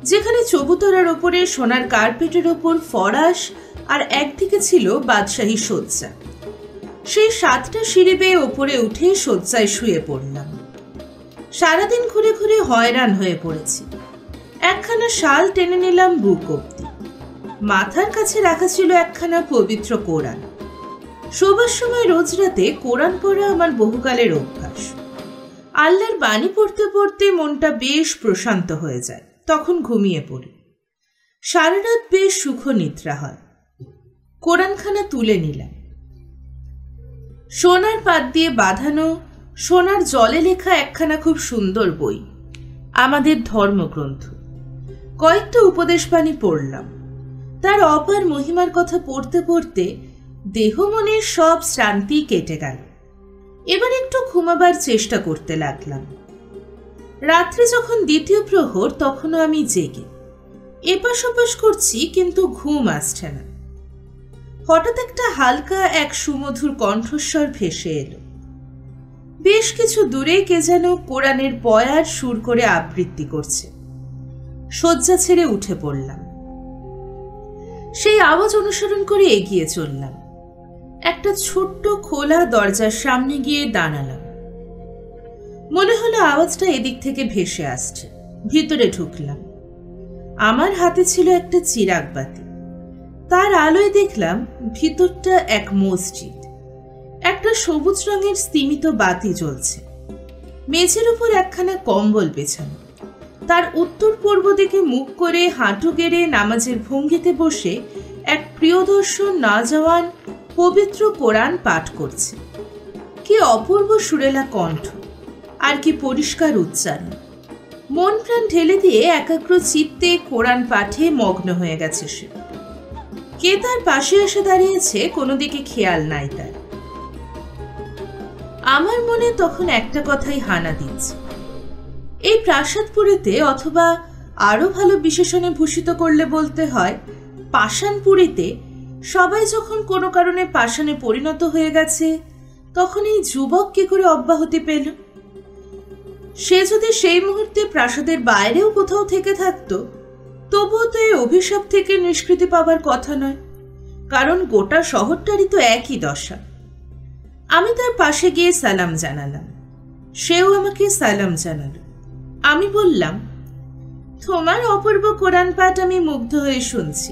যেখানে চবুতরার ওপরে সোনার কার্পেটের ওপর ফরাস আর একদিকে ছিল বাদশাহী শয্যা। সেই 7টা সিঁড়ি বেয়ে ওপরে উঠে শয্যায় শুয়ে পড়লাম। সারাদিন ঘুরে ঘুরে হয়রান হয়ে পড়েছি। একখানা শাল টেনে নিলাম বুক অব্দি। মাথার কাছে রাখা ছিল একখানা পবিত্র কোরআন। শোবার সময় রোজ রাতে কোরআন পড়া আমার বহুকালের অভ্যাস। আল্লাহর বাণী পড়তে পড়তে মনটা বেশ প্রশান্ত হয়ে যায়। তখন ঘুমিয়ে পড়ি। সারা রাত বেশ সুখ নিদ্রা হয়। কোরআনখানা তুলে নিলাম। সোনার পাত দিয়ে বাঁধানো, সোনার জলে লেখা একখানা খুব সুন্দর বই, আমাদের ধর্মগ্রন্থ। কয়েকটা উপদেশবাণী পড়লাম। তার অপার মহিমার কথা পড়তে পড়তে দেহ মনের সব শ্রান্তি কেটে গেল। এবার একটু ঘুমাবার চেষ্টা করতে লাগলাম। রাত্রে যখন দ্বিতীয় প্রহর, তখনও আমি জেগে এপাশ ওপাশ করছি, কিন্তু ঘুম আসছে না। হঠাৎ একটা হালকা এক সুমধুর কণ্ঠস্বর ভেসে এলো। বেশ কিছু দূরে কে যেন কোরআনের পয়ার সুর করে আবৃত্তি করছে। শয্যা ছেড়ে উঠে পড়লাম। সেই আওয়াজ অনুসরণ করে এগিয়ে চললাম। একটা ছোট্ট খোলা দরজার সামনে গিয়ে দাঁড়ালাম। মনে হলো আওয়াজটা এদিক থেকে ভেসে আসছে। ভিতরে ঢুকলাম। আমার হাতে ছিল একটা চিরাগ বাতি। তার আলোয় দেখলাম ভিতরটা এক মসজিদ। একটা সবুজ রঙের স্তিমিত বাতি জ্বলছে। মেঝের উপর একখানা কম্বল পেছানো। তার উত্তর পূর্ব দিকে মুখ করে হাঁটু গেড়ে নামাজের ভঙ্গিতে বসে এক প্রিয়দর্শন নওজওয়ান পবিত্র কোরআন পাঠ করছে। কি অপূর্ব সুরেলা কণ্ঠ, আর কি পরিষ্কার উচ্চারণ। মন প্রাণ ঢেলে দিয়ে একাগ্র চিত্তে কোরআন পাঠে মগ্ন হয়ে গেছে সে। কে তার পাশে এসে দাঁড়িয়েছে কোনো দিকে খেয়াল নাই তার। আমার মনে তখন একটা কথাই হানা দিচ্ছে। এই প্রাসাদপুরীতে, অথবা আরো ভালো বিশেষণে ভূষিত করলে বলতে হয় পাষাণপুরীতে, সবাই যখন কোনো কারণে পাষাণে পরিণত হয়ে গেছে, তখন এই যুবক কি করে অব্যাহতি পেল? সে যদি সেই মুহূর্তে প্রাসাদের বাইরেও কোথাও থেকে থাকতো, তবুও তো এই অভিশাপ থেকে নিষ্কৃতি পাবার কথা নয়, কারণ গোটা শহরটারই তো একই দশা। আমি তার পাশে গিয়ে সালাম জানালাম। সেও আমাকে সালাম জানাল। আমি বললাম, তোমার অপূর্ব কোরআন পাঠ আমি মুগ্ধ হয়ে শুনছি।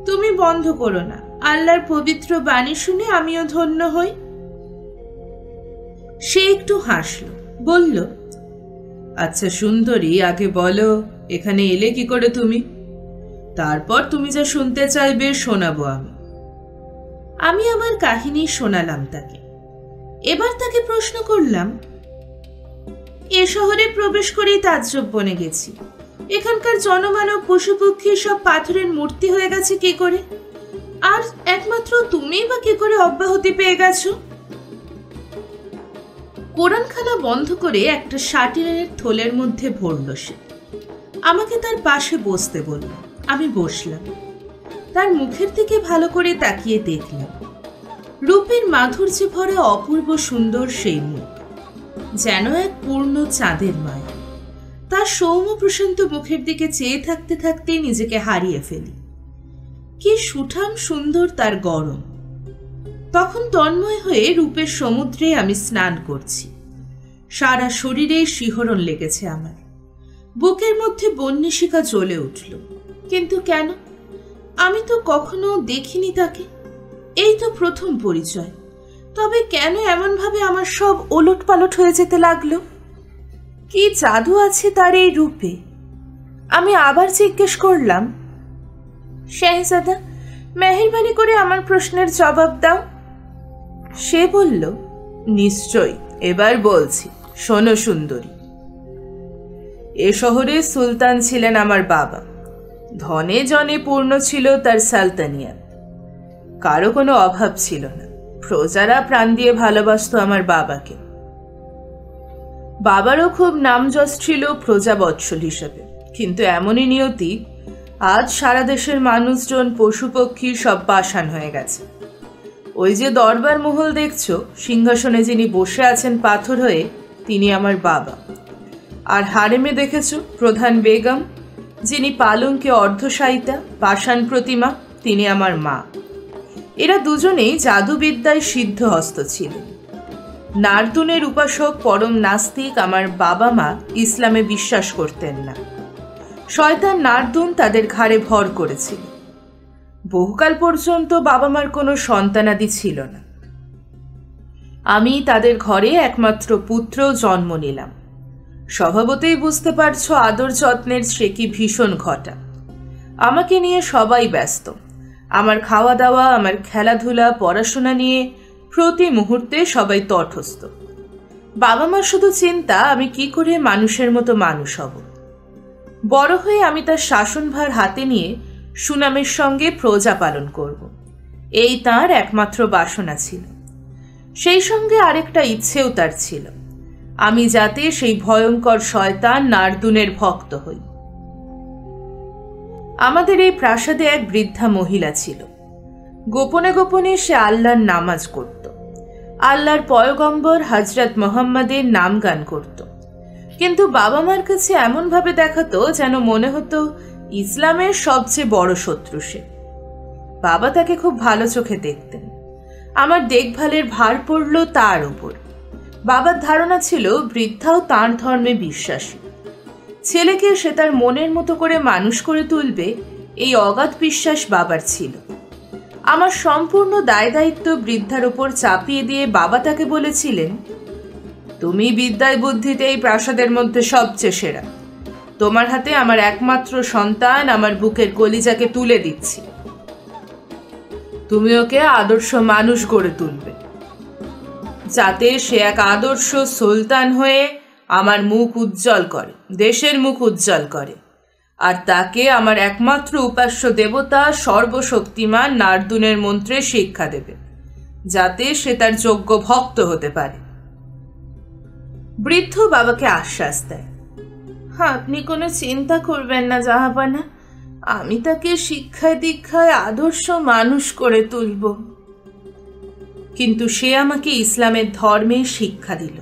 তুমি বন্ধ করো না। আল্লাহর পবিত্র বাণী শুনে আমিও ধন্য হই। সে একটু হাসল, বলল, আচ্ছা সুন্দরী, আগে বলো এখানে এলে কি করে তুমি? তারপর তুমি যা শুনতে চাইবে শোনাবো আমি। আমি আমার কাহিনী শোনালাম তাকে। এবার তাকে প্রশ্ন করলাম, এ শহরে প্রবেশ করেই তাজ্জব বনে গেছি। এখানকার জনমানব পশু পক্ষী সব পাথরের মূর্তি হয়ে গেছে কি করে? আর একমাত্র তুমিই বা কি করে অব্যাহতি পেয়ে গেছো? কোরআনখানা বন্ধ করে একটা শাটিনের থলের মধ্যে ভরল সে। আমাকে তার পাশে বসতে বলল। আমি বসলাম। তার মুখের দিকে ভালো করে তাকিয়ে দেখলাম। রূপের মাধুর্যে ভরা অপূর্ব সুন্দর সেই মুখ, যেন এক পূর্ণ চাঁদের মায়া। তার সৌম্য প্রশান্ত মুখের দিকে চেয়ে থাকতে থাকতে নিজেকে হারিয়ে ফেলি। কি সুঠাম সুন্দর তার গরম। তখন তন্ময় হয়ে রূপের সমুদ্রে আমি স্নান করছি। সারা শরীরে শিহরণ লেগেছে আমার। বুকের মধ্যে বন্যিশিখা জ্বলে উঠল। কিন্তু কেন? আমি তো কখনো দেখিনি তাকে। এই তো প্রথম পরিচয়। তবে কেন এমনভাবে আমার সব ওলট পালট হয়ে যেতে লাগলো? কি জাদু আছে তার এই রূপে? আমি আবার জিজ্ঞেস করলাম, শাহজাদা, মেহেরবানি করে আমার প্রশ্নের জবাব দাও। সে বলল, নিশ্চয়, এবার বলছি, শোনো সুন্দরী। এ শহরে সুলতান ছিলেন আমার বাবা। ধনে জনে পূর্ণ ছিল তার সালতানিয়াত। কারো কোনো অভাব ছিল না। প্রজারা প্রাণ দিয়ে ভালোবাসত আমার বাবাকে। বাবারও খুব নামযশ ছিল প্রজাবৎসল হিসেবে। কিন্তু এমনই নিয়তি, আজ সারা দেশের মানুষজন পশু পক্ষী সব পাষাণ হয়ে গেছে। ওই যে দরবার মহল দেখছো, সিংহাসনে যিনি বসে আছেন পাথর হয়ে, তিনি আমার বাবা। আর হারেমে দেখেছ প্রধান বেগম, যিনি পালঙ্কে অর্ধশায়িতা, পাষাণ প্রতিমা, তিনি আমার মা। এরা দুজনেই জাদুবিদ্যায় সিদ্ধহস্ত ছিলেন। নারদুনের উপাসক পরম নাস্তিক আমার বাবা মা ইসলামে বিশ্বাস করতেন না। শয়তান নারদুন তাদের ঘাড়ে ভর করেছিল। বহুকাল পর্যন্ত বাবা মার কোনো সন্তানাদি ছিল না। আমি তাদের ঘরে একমাত্র পুত্র জন্ম নিলাম। স্বভাবতেই বুঝতে পারছো আদর যত্নের সে কি ভীষণ ঘটা। আমাকে নিয়ে সবাই ব্যস্ত। আমার খাওয়া দাওয়া, আমার খেলাধুলা, পড়াশোনা নিয়ে প্রতি মুহূর্তে সবাই তটস্থ। বাবা মার শুধু চিন্তা আমি কি করে মানুষের মতো মানুষ হব। বড় হয়ে আমি তার শাসনভার হাতে নিয়ে সুনামের সঙ্গে প্রজা পালন করব, এই তার একমাত্র বাসনা ছিল। সেই সঙ্গে আরেকটা ইচ্ছেও তার ছিল, আমি যাতে সেই ভয়ঙ্কর শয়তান নারদুনের ভক্ত হই। আমাদের এই প্রাসাদে এক বৃদ্ধা মহিলা ছিল। গোপনে গোপনে সে আল্লাহর নামাজ করত, আল্লাহর পয়গম্বর হযরত মুহাম্মাদের নাম গান করত। কিন্তু বাবা মার কাছে এমনভাবে দেখাতো যেন মনে হতো ইসলামের সবচেয়ে বড় শত্রু সে। বাবা তাকে খুব ভালো চোখে দেখতেন। আমার দেখভালের ভার পড়ল তার উপর। বাবার ধারণা ছিল বৃদ্ধাও তাঁর ধর্মে বিশ্বাসী। ছেলেকে সে তার মনের মতো করে মানুষ করে তুলবে, এই অগাধ বিশ্বাস বাবার ছিল। আমার সম্পূর্ণ দায় দায়িত্ব বৃদ্ধার ওপর চাপিয়ে দিয়ে বাবা তাকে বলেছিলেন, তুমি বিদ্যায় বুদ্ধিতে এই প্রাসাদের মধ্যে সবচেয়ে সেরা। তোমার হাতে আমার একমাত্র সন্তান, আমার বুকের কলিজাকে তুলে দিচ্ছি। তুমি ওকে আদর্শ মানুষ গড়ে তুলবে, যাতে সে এক আদর্শ সুলতান হয়ে আমার মুখ উজ্জ্বল করে, দেশের মুখ উজ্জ্বল করে। আর তাকে আমার একমাত্র উপাস্য দেবতা সর্বশক্তিমান নারদুনের মন্ত্রে শিক্ষা দেবে, যাতে সে তার যোগ্য ভক্ত হতে পারে। বৃদ্ধ বাবাকে আশ্বাস দেয়, আপনি কোনো চিন্তা করবেন না জাহাপানা, আমি তাকে শিক্ষায় দীক্ষায় আদর্শ মানুষ করে তুলব। কিন্তু সে আমাকে ইসলামের ধর্মে শিক্ষা দিল।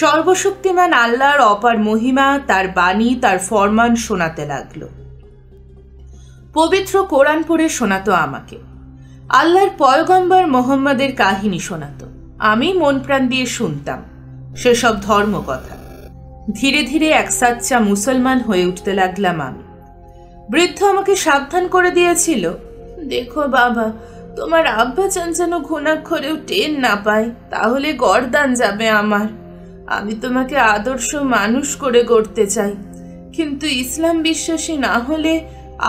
সর্বশক্তিমান আল্লাহর অপার মহিমা, তার বাণী, তার ফরমান শোনাতে লাগলো। পবিত্র কোরআন পড়ে শোনাতো আমাকে। আল্লাহর পয়গম্বর মুহাম্মাদের কাহিনী শোনাতো। আমি মন প্রাণ দিয়ে শুনতাম সেসব ধর্ম কথা। ধীরে ধীরে এক সাচ্চা মুসলমান হয়ে উঠতে লাগলাম আমি। বৃদ্ধ আমাকে সাবধান করে দিয়েছিল, দেখো বাবা, তোমার আব্বাজান যেন ঘুণাক্ষরেও টের না পায়, তাহলে গর্দান যাবে আমার। আমি তোমাকে আদর্শ মানুষ করে গড়তে চাই, কিন্তু ইসলাম বিশ্বাসী না হলে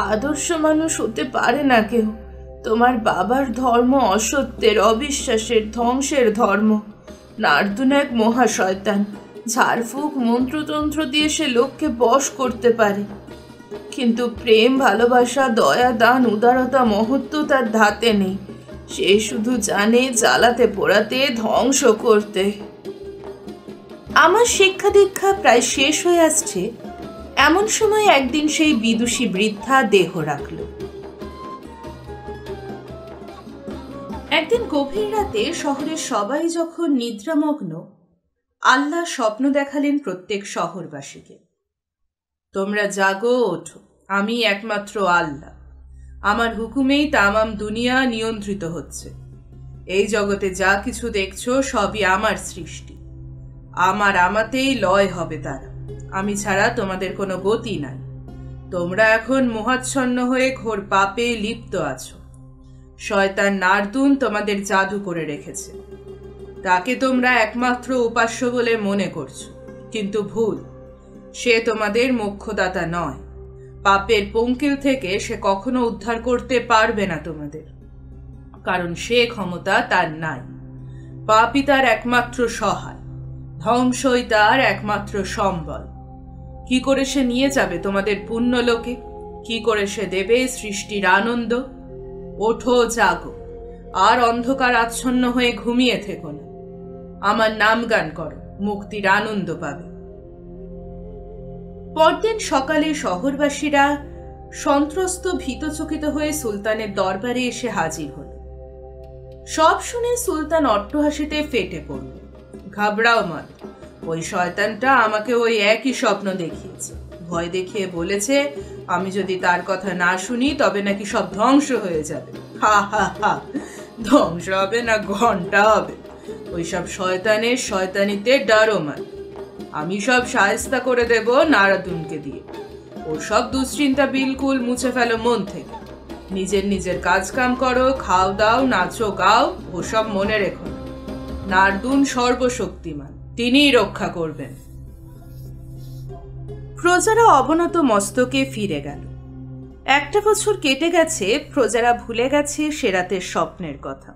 আদর্শ মানুষ হতে পারে না কেউ। তোমার বাবার ধর্ম অসত্যের, অবিশ্বাসের, ধ্বংসের ধর্ম। নারদুন এক মহাশয়তান, ঝাড়ফুঁক মন্ত্রতন্ত্র দিয়ে সে লোককে বশ করতে পারে, কিন্তু প্রেম, ভালোবাসা, দয়া, দান, উদারতা, মহত্ব তার ধাতে নেই। সে শুধু জানে জ্বালাতে পোড়াতে, ধ্বংস করতে। আমার শিক্ষা দীক্ষা প্রায় শেষ হয়ে আসছে, এমন সময় একদিন সেই বিদুষী বৃদ্ধা দেহ রাখল। একদিন গভীর রাতে শহরের সবাই যখন নিদ্রামগ্ন, আল্লাহ স্বপ্ন দেখালেন প্রত্যেক শহরবাসীকে, তোমরা জাগো, ওঠো, আমি একমাত্র আল্লাহ। আমার হুকুমেই তামাম দুনিয়া নিয়ন্ত্রিত হচ্ছে। এই জগতে যা কিছু দেখছো সবই আমার সৃষ্টি। আমার আমাতেই লয় হবে তারা। আমি ছাড়া তোমাদের কোনো গতি নাই। তোমরা এখন মোহাচ্ছন্ন হয়ে ঘোর পাপে লিপ্ত আছো। শয়তান নারদুন তোমাদের জাদু করে রেখেছে। তাকে তোমরা একমাত্র উপাস্য বলে মনে করছো, কিন্তু ভুল। সে তোমাদের মোক্ষদাতা নয়। পাপের পঙ্কিল থেকে সে কখনো উদ্ধার করতে পারবে না তোমাদের, কারণ সে ক্ষমতা তার নাই। পাপই তার একমাত্র সহায়, ধ্বংসই তার একমাত্র সম্বল। কি করে সে নিয়ে যাবে তোমাদের পুণ্য লোকে? কি করে সে দেবে সৃষ্টির আনন্দ? ওঠো, জাগো, আর অন্ধকার আচ্ছন্ন হয়ে ঘুমিয়ে থেকো না। আমার নাম গান করো, মুক্তির আনন্দ পাবে। পরদিন সকালে শহরবাসীরা সন্ত্রস্ত ভীতচকিত হয়ে সুলতানের দরবারে এসে হাজির হল। সব শুনে সুলতান অট্টহাসিতে ফেটে পড়ল। ঘাবড়াও মত, ওই শয়তানটা আমাকে ওই একই স্বপ্ন দেখিয়েছে। ভয় দেখিয়ে বলেছে আমি যদি তার কথা না শুনি তবে নাকি সব ধ্বংস হয়ে যাবে। হা হা হা, ধ্বংস হবে না ঘন্টা হবে। ওইসব শয়তানের শয়তানিতে ডারো মত। আমি সব শায়েস্তা করে দেব নারাদুনকে দিয়ে। ওর সব দুশ্চিন্তা বিলকুল মুছে ফেলো মন থেকে। নিজের নিজের কাজ কাম করো, খাও দাও, নাচো গাও, ওসব মনে রেখো না। নারদুন সর্বশক্তিমান, তিনিই রক্ষা করবেন। প্রজারা অবনত মস্তকে ফিরে গেল। একটা বছর কেটে গেছে, প্রজারা ভুলে গেছে সে রাতের স্বপ্নের কথা।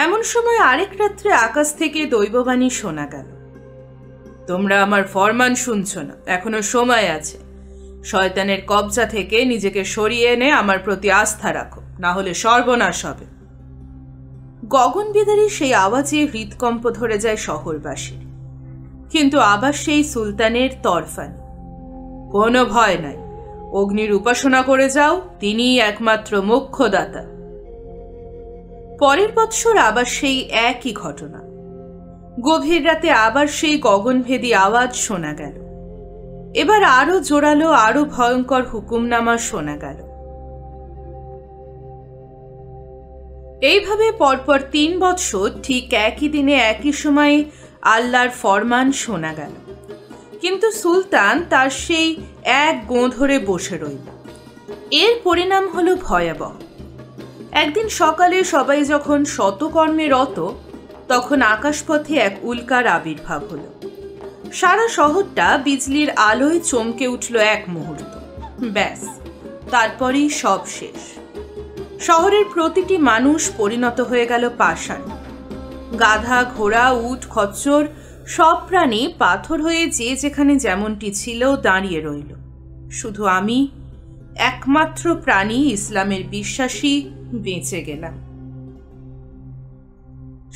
এমন সময় আরেক রাত্রে আকাশ থেকে দৈববাণী শোনা গেল, তোমরা আমার ফরমান শুনছ না, এখনো সময় আছে। শয়তানের কবজা থেকে নিজেকে সরিয়ে এনে আমার প্রতি আস্থা রাখো, না হলে সর্বনাশ হবে। গগনবিদারী সেই আওয়াজে হৃদকম্প ধরে যায় শহরবাসীর। কিন্তু আবার সেই সুলতানের তরফানি। কোনো ভয় নাই, অগ্নির উপাসনা করে যাও, তিনিই একমাত্র মোক্ষদাতা। পরের বৎসর আবার সেই একই ঘটনা। গভীর রাতে আবার সেই গগনভেদী আওয়াজ শোনা গেল। এবার আরো জোরালো, আরো ভয়ঙ্কর হুকুমনামা শোনা গেল। এইভাবে পরপর 3 বৎসর ঠিক একই দিনে একই সময়ে আল্লাহর ফরমান শোনা গেল। কিন্তু সুলতান তার সেই এক গোঁ ধরে বসে রইল। এর পরিণাম হলো ভয়াবহ। একদিন সকালে সবাই যখন শতকর্মে রত, তখন আকাশপথে এক উল্কার আবির্ভাব হলো। সারা শহরটা বিজলির আলোয় চমকে উঠল এক মুহূর্ত। ব্যাস, তারপরেই সব শেষ। শহরের প্রতিটি মানুষ পরিণত হয়ে গেল পাষাণ। গাধা, ঘোড়া, উট, খচ্চর সব প্রাণী পাথর হয়ে যে যেখানে যেমনটি ছিল দাঁড়িয়ে রইল। শুধু আমি, একমাত্র প্রাণী ইসলামের বিশ্বাসী, বেঁচে গেলাম।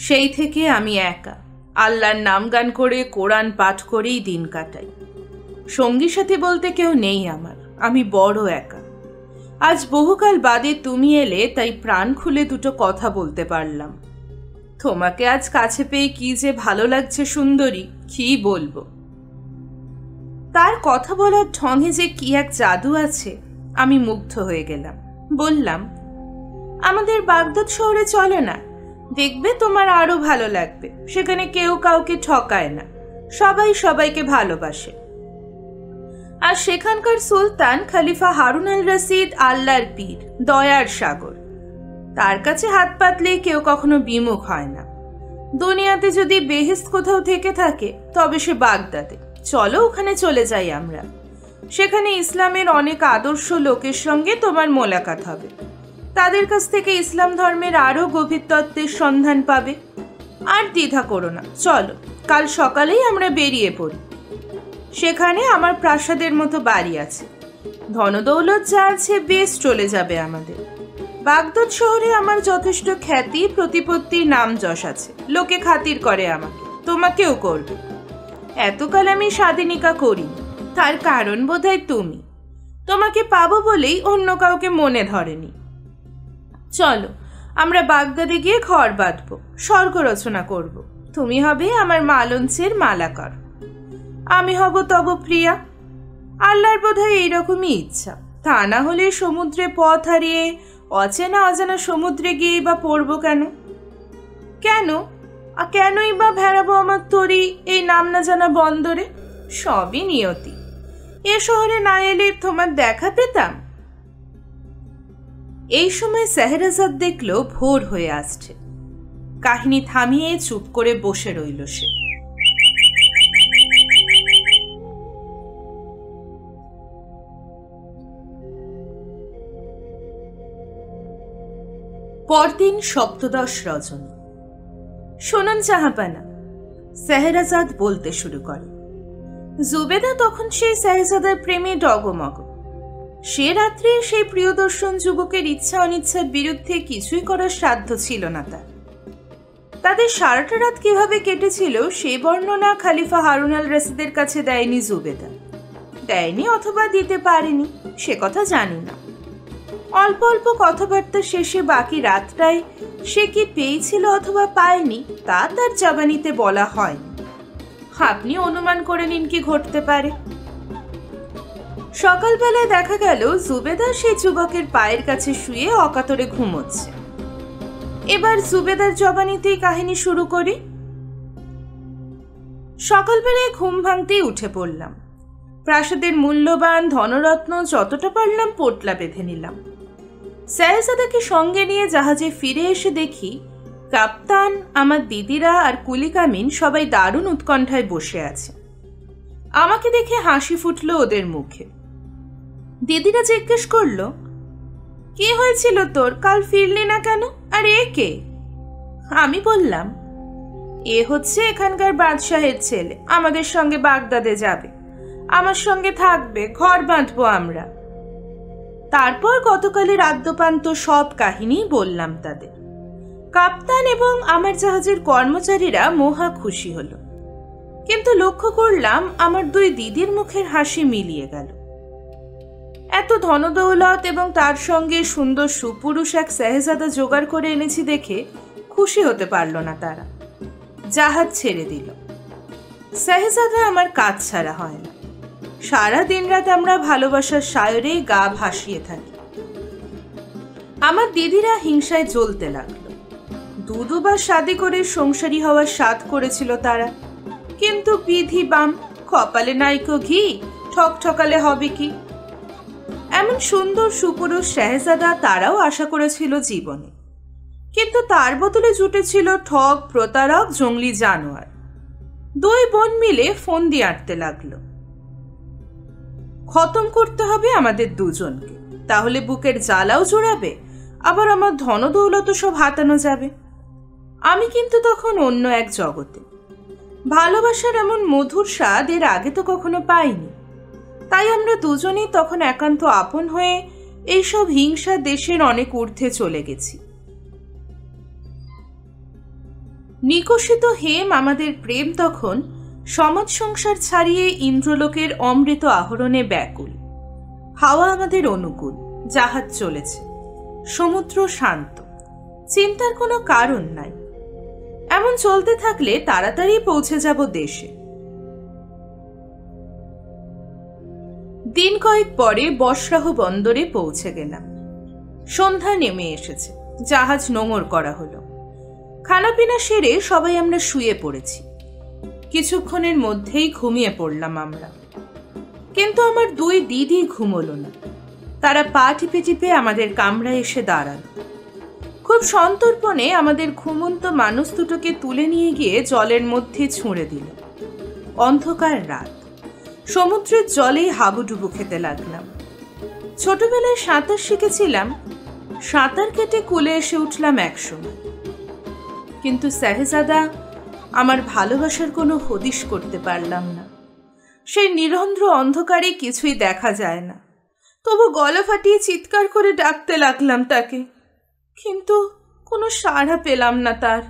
সেই থেকে আমি একা আল্লাহর নাম গান করে, কোরআন পাঠ করেই দিন কাটাই। সঙ্গী সাথী বলতে কেউ নেই আমার, আমি বড় একা। আজ বহুকাল বাদে তুমি এলে, তাই প্রাণ খুলে দুটো কথা বলতে পারলাম। তোমাকে আজ কাছে পেয়ে কি যে ভালো লাগছে সুন্দরী, কি বলবো। তার কথা বলার ঢঙে যে কি এক জাদু আছে, আমি মুগ্ধ হয়ে গেলাম। বললাম, আমাদের বাগদাদ শহরে চলো না, দেখবে তোমার আরো ভালো লাগবে। সেখানে কেউ কাউকে ঠকায় না, সবাই সবাইকে ভালোবাসে। আর সেখানকার সুলতান খলিফা হারুন আল রশিদ আল্লাহর পীর, দয়ার সাগর। তার কাছে হাত পাতলে কেউ কখনো বিমুখ হয় না। দুনিয়াতে যদি বেহেশত কোথাও থেকে থাকে তবে সে বাগদাদে। চলো ওখানে চলে যাই আমরা। সেখানে ইসলামের অনেক আদর্শ লোকের সঙ্গে তোমার মোলাকাত হবে। তাদের কাছ থেকে ইসলাম ধর্মের আরো গভীর তত্ত্বের সন্ধান পাবে। আর দ্বিধা করো না, চলো কাল সকালেই আমরা বেরিয়ে পড়ি। সেখানে আমার প্রাসাদের মতো বাড়ি আছে, ধনদৌলত যা আছে বেশ চলে যাবে আমাদের। বাগদাদ শহরে আমার যথেষ্ট খ্যাতি, প্রতিপত্তি, নাম যশ আছে। লোকে খাতির করে আমাকে, তোমাকেও করবে। এতকাল আমি স্বাধীনিকা করিনি, তার কারণ বোধহয় তুমি। তোমাকে পাবো বলেই অন্য কাউকে মনে ধরেনি। চলো আমরা বাগদাদে গিয়ে ঘর বাঁধবো, স্বর্গ রচনা করব। তুমি হবে আমার মালঞ্চের মালাকার, আমি হব তব প্রিয়া। আল্লাহর বোধহয় এইরকমই ইচ্ছা। তা না হলে সমুদ্রে পথ হারিয়ে অচেনা অজানা সমুদ্রে গিয়েই বা পড়বো কেন? কেনই বা ভেড়াবো আমার তরি এই নাম না জানা বন্দরে? সবই নিয়তি। এ শহরে না এলে তোমার দেখা পেতাম। এই সময় শেহরাজাদ দেখল ভোর হয়ে আসছে। কাহিনী থামিয়ে চুপ করে বসে রইল সে। পরদিন সপ্তদশ রজনী। শোনান জাহাপানা, শেহরাজাদ বলতে শুরু করে, জুবেদা তখন সেই শাহজাদার প্রেমে ডগমগ। সে রাত্রে সেই প্রিয়দর্শন যুবকের ইচ্ছা অনিচ্ছার বিরুদ্ধে কিছুই করার সাধ্য ছিল না তার। তাদের সারাটা রাত কিভাবে কেটেছিল সে বর্ণনা খলিফা হারুন আল রশিদের কাছে দেয়নি জুবেদা। দেয়নি অথবা দিতে পারেনি, সে কথা জানি না। অল্প অল্প কথাবার্তা শেষে বাকি রাতটায় সে কি পেয়েছিল অথবা পায়নি তা তার জবানিতে বলা হয়নি। আপনি অনুমান করে নিন কি ঘটতে পারে। সকালবেলায় দেখা গেল জুবেদা সেই যুবকের পায়ের কাছে শুয়ে অকাতরে ঘুমোচ্ছে। এবার জুবেদার জবানিতেই কাহিনী শুরু করি। সকালবেলায় ঘুম ভাঙতেই উঠে পড়লাম। প্রাসাদের মূল্যবান ধনরত্ন যতটা পারলাম পোটলা বেঁধে নিলাম। শাহজাদাকে সঙ্গে নিয়ে জাহাজে ফিরে এসে দেখি কাপ্তান, আমার দিদিরা আর কুলিকামিন সবাই দারুণ উৎকণ্ঠায় বসে আছে। আমাকে দেখে হাসি ফুটলো ওদের মুখে। দিদিরা জিজ্ঞেস করলো, কি হয়েছিল তোর, কাল ফিরলি না কেন? আর এ কে? আমি বললাম, এ হচ্ছে এখানকার বাদশাহের ছেলে, আমাদের সঙ্গে বাগদাদে যাবে, আমার সঙ্গে থাকবে, ঘর বাঁধবো আমরা। তারপর গতকালের আদ্যপান্ত সব কাহিনী বললাম তাদের। কাপ্তান এবং আমার জাহাজের কর্মচারীরা মহা খুশি হলো, কিন্তু লক্ষ্য করলাম আমার দুই দিদির মুখের হাসি মিলিয়ে গেল। এত ধনদৌলত এবং তার সঙ্গে সুন্দর সুপুরুষ এক শাহজাদা জোগাড় করে এনেছি দেখে খুশি হতে পারল না তারা। জাহাজ ছেড়ে দিল। শাহজাদা আমার কাজ ছাড়া হয় না। সারা দিন রাত আমরা ভালোবাসার সায়রে গা ভাসিয়ে থাকি। আমার দিদিরা হিংসায় জ্বলতে লাগলো। দুবার শাদি করে সংসারী হওয়ার সাধ করেছিল তারা, কিন্তু বিধি বাম, কপালে নাইকো ঘি, ঠক ঠকালে হবে কি। এমন সুন্দর সুপুরুষ শাহজাদা তারাও আশা করেছিল জীবনে, কিন্তু তার বদলে জুটেছিল ঠক, প্রতারক, জঙ্গলি জানোয়ার। দুই বোন মিলে ফোন দিয়ে আটতে লাগলো, খতম করতে হবে আমাদের দুজনকে, তাহলে বুকের জ্বালাও জোড়াবে, আবার আমার ধনদৌলত সব হাতানো যাবে। আমি কিন্তু তখন অন্য এক জগতে। ভালোবাসার এমন মধুর স্বাদ এর আগে তো কখনো পাইনি। তাই আমরা দুজনেই তখন একান্ত আপন হয়ে এইসব হিংসা দেশের অনেক ঊর্ধ্বে চলে গেছি। নিকষিত হেম আমাদের প্রেম তখন সমাজ সংসার ছাড়িয়ে ইন্দ্রলোকের অমৃত আহরণে ব্যাকুল। হাওয়া আমাদের অনুকূল, জাহাজ চলেছে, সমুদ্র শান্ত, চিন্তার কোনো কারণ নাই। এমন চলতে থাকলে তাড়াতাড়ি পৌঁছে যাব দেশে। দিন কয়েক পরে বসরাহ বন্দরে পৌঁছে গেলাম। সন্ধ্যা নেমে এসেছে, জাহাজ নোঙর করা হলো। খানাপিনা সেরে সবাই আমরা শুয়ে পড়েছি। কিছুক্ষণের মধ্যেই ঘুমিয়ে পড়লাম আমরা, কিন্তু আমার দুই দিদি ঘুমোলো না। তারা পা টিপে টিপে আমাদের কামরায় এসে দাঁড়াল। খুব সন্তর্পণে আমাদের ঘুমন্ত মানুষ দুটোকে তুলে নিয়ে গিয়ে জলের মধ্যে ছুঁড়ে দিল। অন্ধকার রাত, সমুদ্রের জলে হাবুডুবু খেতে লাগলাম। ছোটবেলায় সাঁতার শিখেছিলাম, সাঁতার কেটে কুলে এসে উঠলাম একসময়। কিন্তু শাহজাদা, আমার ভালোবাসার কোনো হদিশ করতে পারলাম না। সেই নিরন্ধ্র অন্ধকারে কিছুই দেখা যায় না, তবু গলা ফাটিয়ে চিৎকার করে ডাকতে লাগলাম তাকে, কিন্তু কোনো সাড়া পেলাম না তার।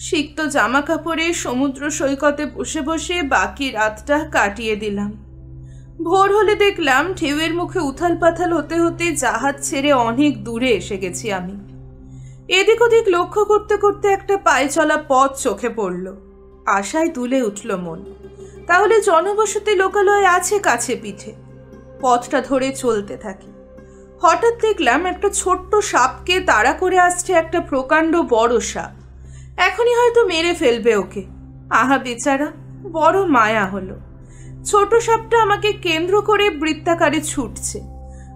সিক্ত জামা কাপড়ে সমুদ্র সৈকতে বসে বসে বাকি রাতটা কাটিয়ে দিলাম। ভোর হলে দেখলাম ঢেউয়ের মুখে উথাল পাথাল হতে হতে জাহাজ ছেড়ে অনেক দূরে এসে গেছি আমি। এদিক ওদিক লক্ষ্য করতে করতে একটা পায়ে চলা পথ চোখে পড়ল। আশায় দুলে উঠল মন, তাহলে জনবসতি লোকালয় আছে কাছে পিঠে। পথটা ধরে চলতে থাকি। হঠাৎ দেখলাম একটা ছোট্ট সাপকে তাড়া করে আসছে একটা প্রকাণ্ড বড় সাপ। এখনই হয়তো মেরে ফেলবে ওকে। আহা বেচারা, বড় মায়া হলো। ছোট সাপটা আমাকে কেন্দ্র করে বৃত্তাকারে ছুটছে,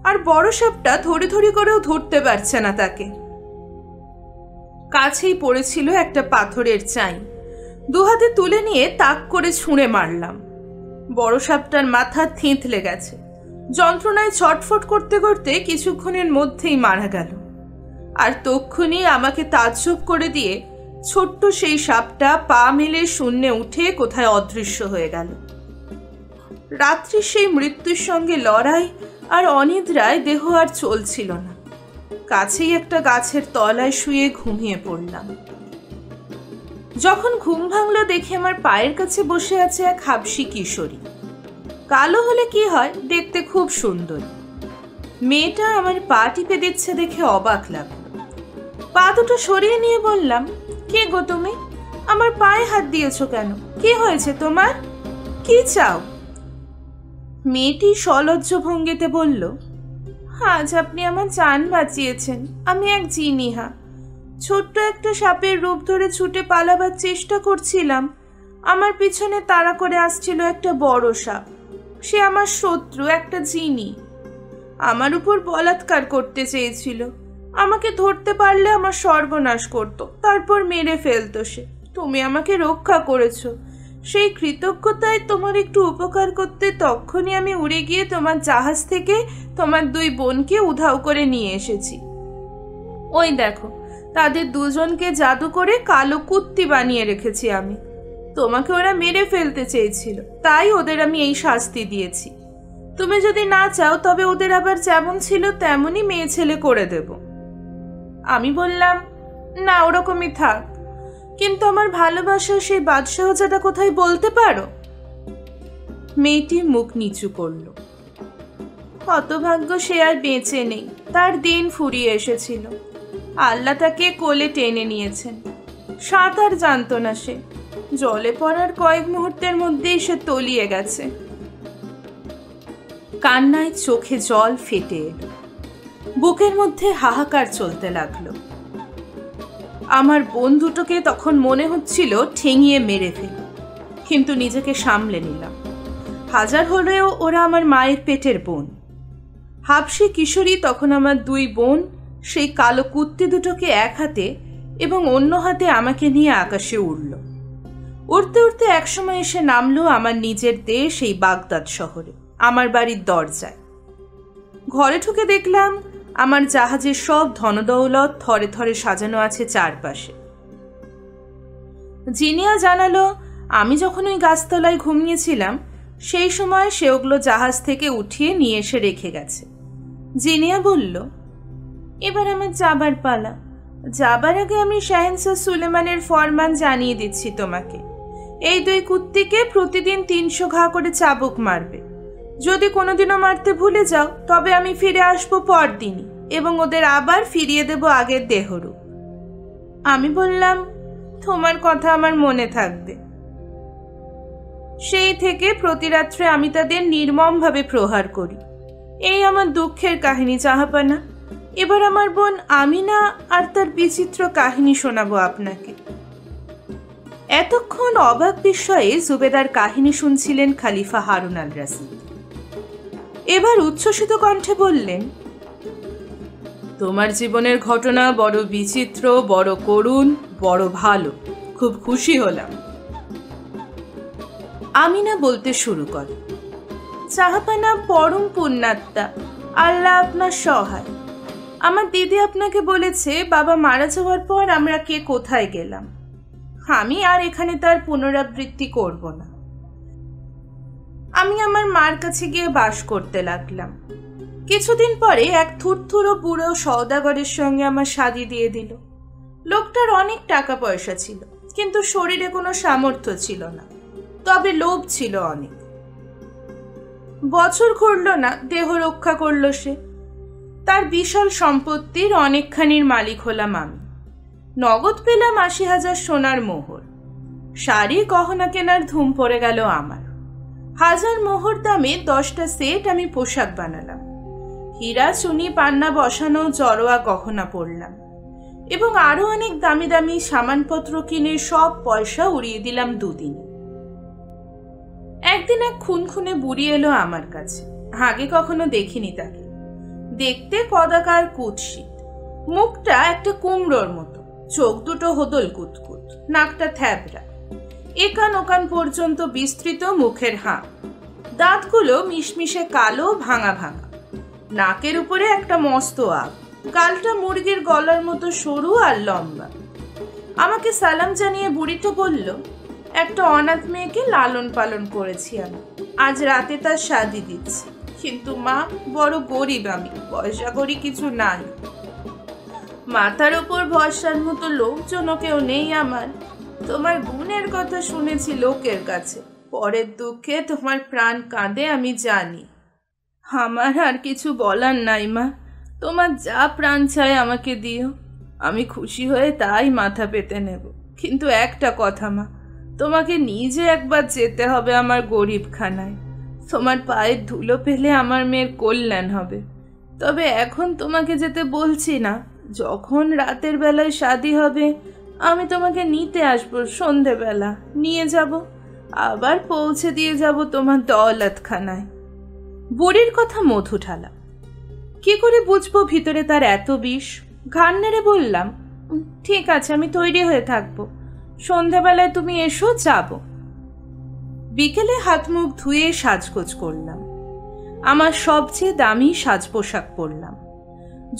আর বড় সাপটা ধরে ধরে করেও ধরতে পারছে না তাকে। কাছেই পড়েছিল একটা পাথরের চাই, দুহাতে তুলে নিয়ে তাক করে ছুঁড়ে মারলাম। বড় সাপটার মাথা থেঁতলে গেছে। যন্ত্রণায় ছটফট করতে করতে কিছুক্ষণের মধ্যেই মারা গেল। আর তক্ষুনি আমাকে তাজ্জব করে দিয়ে ছোট্ট সেই সাপটা পা মেলে শূন্যে উঠে কোথায় অদৃশ্য হয়ে গেল। রাত্রি সেই মৃত্যুর সঙ্গে লড়াই আর অনিদ্রায় দেহ আর চলছিল না। কাছেই একটা গাছের তলায় শুয়ে ঘুমিয়ে পড়লাম। যখন ঘুম ভাঙলো দেখে আমার পায়ের কাছে বসে আছে এক হাবশি কিশোরী। কালো হলে কি হয়, দেখতে খুব সুন্দর। মেয়েটা আমার পা টিপে দিচ্ছে দেখে অবাক লাগলো। পা দুটো সরিয়ে নিয়ে বললাম, কে গো তুমি? আমার পায়ে হাত দিয়েছো কেন? কি হয়েছে তোমার? কি চাও? মেয়েটি সলজ্জ ভঙ্গিতে বলল, আজ আপনি আমার জান বাঁচিয়েছেন। আমি এক জিনিহা। ছোট্ট একটা সাপের রূপ ধরে ছুটে পালাবার চেষ্টা করছিলাম। আমার পিছনে তাড়া করে আসছিল একটা বড় সাপ। সে আমার শত্রু, একটা জিনি। আমার উপর বলাৎকার করতে চেয়েছিল। আমাকে ধরতে পারলে আমার সর্বনাশ করত, তারপর মেরে ফেলতো সে। তুমি আমাকে রক্ষা করেছো। সেই কৃতজ্ঞতায় তোমার একটু উপকার করতে তখনই আমি উড়ে গিয়ে তোমার জাহাজ থেকে তোমার 2 বোনকে উধাও করে নিয়ে এসেছি। ওই দেখো, তাদের দুজনকে জাদু করে কালো কুত্তি বানিয়ে রেখেছি আমি। তোমাকে ওরা মেরে ফেলতে চেয়েছিল, তাই ওদের আমি এই শাস্তি দিয়েছি। তুমি যদি না চাও তবে ওদের আবার যেমন ছিল তেমনই মেয়ে ছেলে করে দেব। আমি বললাম, না, ওরকমই থাক, কিন্তু আমার ভালোবাসার সেই বাদশাহজাদা কোথায় বলতে পারো? মেয়েটি মুখ নিচু করল। হতভাগ্য, সে আর বেঁচে নেই। তার দিন ফুরিয়ে এসেছিল। আল্লাহ তাকে কোলে টেনে নিয়েছেন। সাঁতার জানতো না সে। জলে পড়ার কয়েক মুহূর্তের মধ্যেই সে তলিয়ে গেছে। কান্নায় চোখে জল ফেটে এলো। বুকের মধ্যে হাহাকার চলতে লাগলো। আমার বোন দুটোকে তখন মনে হচ্ছিল ঠেঙিয়ে মেরে ফেল, কিন্তু নিজেকে সামলে নিলাম। হাজার হলেও ওরা আমার মায়ের পেটের বোন। হাবশি কিশোরী তখন আমার 2 বোন সেই কালো কুত্তি দুটোকে এক হাতে এবং অন্য হাতে আমাকে নিয়ে আকাশে উড়ল। উড়তে উড়তে একসময় এসে নামলো আমার নিজের দেশ, এই বাগদাদ শহরে, আমার বাড়ির দরজায়। ঘরে ঢুকে দেখলাম আমার জাহাজের সব ধনদৌলত থরে থরে সাজানো আছে চারপাশে। জিনিয়া জানালো, আমি যখন ওই গাছতলায় ঘুমিয়েছিলাম সেই সময় সে ওগুলো জাহাজ থেকে উঠিয়ে নিয়ে এসে রেখে গেছে। জিনিয়া বলল, এবার আমার যাবার পালা। যাবার আগে আমি শাহেনশাহ সুলেমানের ফরমান জানিয়ে দিচ্ছি তোমাকে। এই 2 কুত্তিকে প্রতিদিন 300 ঘা করে চাবুক মারবে। যদি কোনোদিনও মারতে ভুলে যাও তবে আমি ফিরে আসবো পরদিনই এবং ওদের আবার ফিরিয়ে দেব আগের দেহরূপ। আমি বললাম, তোমার কথা আমার মনে থাকবে। সেই থেকে প্রতি রাত্রে আমি তাদের নির্মমভাবে প্রহার করি। এই আমার দুঃখের কাহিনী জাহাপানা। এবার আমার বোন আমিনা আর তার বিচিত্র কাহিনী শোনাবো আপনাকে। এতক্ষণ অবাক বিস্ময়ে জুবেদার কাহিনী শুনছিলেন খলিফা হারুন আল রশিদ। এবার উচ্ছ্বসিত কণ্ঠে বললেন, তোমার জীবনের ঘটনা বড় বিচিত্র, বড় করুণ, বড় ভালো। খুব খুশি হলাম। আমিনা বলতে শুরু করে, জাহাপানা পরম পুণ্যাত্মা, আল্লাহ আপনার সহায়। আমার দিদি আপনাকে বলেছে বাবা মারা যাওয়ার পর আমরা কে কোথায় গেলাম। আমি আর এখানে তার পুনরাবৃত্তি করব না। আমি আমার মার কাছে গিয়ে বাস করতে লাগলাম। কিছুদিন পরে এক থুরথুরো বুড়ো সওদাগরের সঙ্গে আমার শাদী দিয়ে দিল। লোকটার অনেক টাকা পয়সা ছিল, কিন্তু শরীরে কোনো সামর্থ্য ছিল না, তবে লোভ ছিল অনেক। বছর ঘুরল না, দেহ রক্ষা করল সে। তার বিশাল সম্পত্তির অনেকখানির মালিক হলাম আমি। নগদ পেলাম 80,000 সোনার মোহর। শাড়ি গহনা কেনার ধুম পড়ে গেল আমার। 1000 মোহর দামে 10টা সেট আমি পোশাক বানালাম। হীরা চুনি পান্না বসানো জড়োয়া গহনা পরলাম এবং আরো অনেক দামি দামি সামানপত্র কিনে সব পয়সা উড়িয়ে দিলাম 2 দিনে। একদিন এক খুনখুনে বুড়ি এলো আমার কাছে। আগে কখনো দেখিনি তাকে। দেখতে কদাকার কুৎসিত, মুখটা একটা কুমড়োর মতো, চোখ দুটো হোদল কুতকুত, নাকটা থ্যাবড়া, একান ওকান পর্যন্ত বিস্তৃত মুখের হাঁ, দাঁতগুলো মিশমিশে কালো, ভাঙা ভাঙা, নাকের উপরে একটা মস্ত আগ, গালটা মুরগির গলার মতো সরু আর লম্বা। আমাকে সালাম জানিয়ে বুড়িটা বলল, একটা অনাথ মেয়েকে লালন পালন করেছি আমি। আজ রাতে তার শাদি দিচ্ছি, কিন্তু মা বড় গরিব, আমি পয়সা করি কিছু নাই। মাথার ওপর ভরসার মতো লোকজনও কেউ নেই আমার। তোমার গুণের কথা শুনেছি লোকের কাছে, পরের দুঃখে তোমার প্রাণ কাঁদে আমি জানি। আমার আর কিছু বলার নাই মা, তোমার যা প্রাণ চায় আমাকে দিও, আমি খুশি হয়ে তাই মাথা পেতে নেব। কিন্তু একটা কথা মা, তোমাকে নিজে একবার যেতে হবে আমার গরিবখানায়। তোমার পায়ের ধুলো পেলে আমার মেয়ের কল্যাণ হবে। তবে এখন তোমাকে যেতে বলছি না, যখন রাতের বেলায় শাদি হবে আমি তোমাকে নিতে আসবো, সন্ধেবেলা নিয়ে যাব, আবার পৌঁছে দিয়ে যাব তোমার দৌলতখানায়। বুড়ির কথা মধু ঢালা। কি করে বুঝবো ভিতরে তার এত বিষ? ঘাড় নেড়ে বললাম, ঠিক আছে, আমি তৈরি হয়ে থাকবো, সন্ধেবেলায় তুমি এসো, যাব। বিকেলে হাত মুখ ধুয়ে সাজগোজ করলাম, আমার সবচেয়ে দামি সাজ পোশাক পরলাম,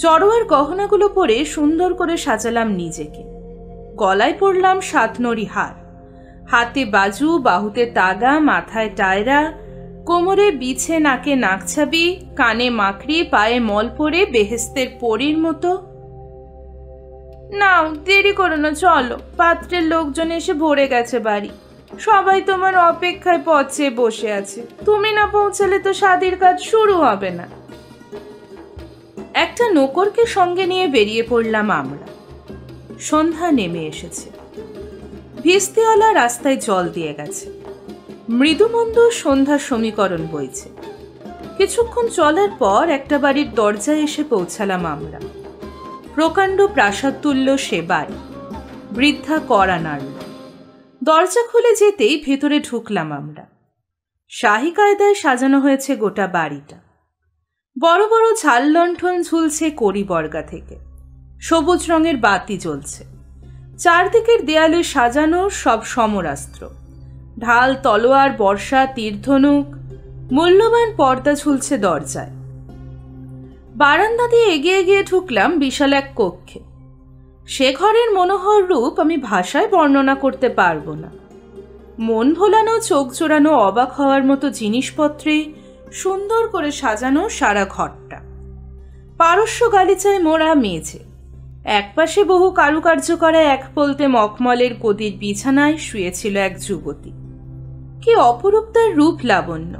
জড়োয়ার গহনাগুলো পরে সুন্দর করে সাজালাম নিজেকে। গলায় পরলাম 7 নড়ি হার, হাতে বাজু, বাহুতে তাগা, মাথায় টায়রা, কোমরে বিছে, নাকে নাকছাবি, কানে মাকড়ি, পায়ে মল পরে বেহেস্তের পরীর মতো। নাও, দেরি করো না, চলো, পাত্রের লোকজন এসে ভরে গেছে বাড়ি, সবাই তোমার অপেক্ষায় পথ চেয়ে বসে আছে, তুমি না পৌঁছালে তো শাদির কাজ শুরু হবে না। একটা নৌকরকে সঙ্গে নিয়ে বেরিয়ে পড়লাম আমরা। সন্ধ্যা নেমে এসেছে, ভিস্তিওয়ালা রাস্তায় জল দিয়ে গেছে, মৃদুমন্দ সন্ধ্যার সমীকরণ বইছে। কিছুক্ষণ চলার পর একটা বাড়ির দরজায় এসে পৌঁছালাম আমরা। প্রকাণ্ড প্রাসাদ তুল্য সে বাড়ি, বৃদ্ধা কড়া নাড়ল। দরজা খুলে যেতেই ভেতরে ঢুকলাম আমরা। শাহী কায়দায় সাজানো হয়েছে গোটা বাড়িটা। বড় বড় ঝাল লণ্ঠন ঝুলছে কড়ি বর্গা থেকে, সবুজ রঙের বাতি জ্বলছে। চারদিকের দেয়ালে সাজানো সব সমরাস্ত্র, ঢাল, তলোয়ার, বর্ষা, তীরধনুক, মূল্যবান পর্দা ঝুলছে দরজায়। বারান্দা দিয়ে এগিয়ে গিয়ে ঢুকলাম বিশাল এক কক্ষে। সে ঘরের মনোহর রূপ আমি ভাষায় বর্ণনা করতে পারবো না। মন ভোলানো, চোখ জোড়ানো, অবাক হওয়ার মতো জিনিসপত্রে সুন্দর করে সাজানো সারা ঘরটা। পারস্য গালিচায় মোড়া মেঝে, একপাশে বহু কারুকার্য করা এক পলতে মখমলের গদির বিছানায় শুয়েছিল এক যুবতী। কি অপরূপ তার রূপ লাবণ্য,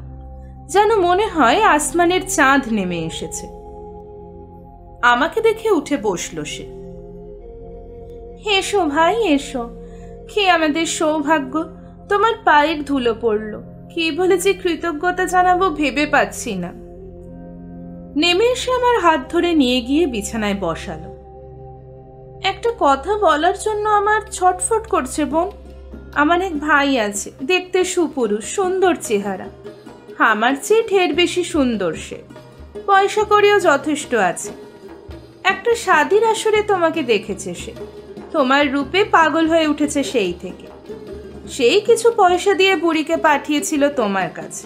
যেন মনে হয় আসমানের চাঁদ নেমে এসেছে। আমাকে দেখে উঠে বসল সে। এসো ভাই, এসো, কি আমাদের সৌভাগ্য, তোমার পায়ের ধুলো পড়ল, কি বলে যে কৃতজ্ঞতা জানাবো ভেবে পাচ্ছি না। নেমে এসে আমার হাত ধরে নিয়ে গিয়ে বিছানায় বসালো। একটা কথা বলার জন্য আমার ছটফট করছে বোন। আমার এক ভাই আছে, দেখতে সুপুরুষ, সুন্দর চেহারা, আমার চেয়ে ঢের বেশি সুন্দর সে, পয়সা করেও যথেষ্ট আছে। একটা শাদির আসরে তোমাকে দেখেছে সে, তোমার রূপে পাগল হয়ে উঠেছে সেই থেকে। সেই কিছু পয়সা দিয়ে বুড়িকে পাঠিয়েছিল তোমার কাছে।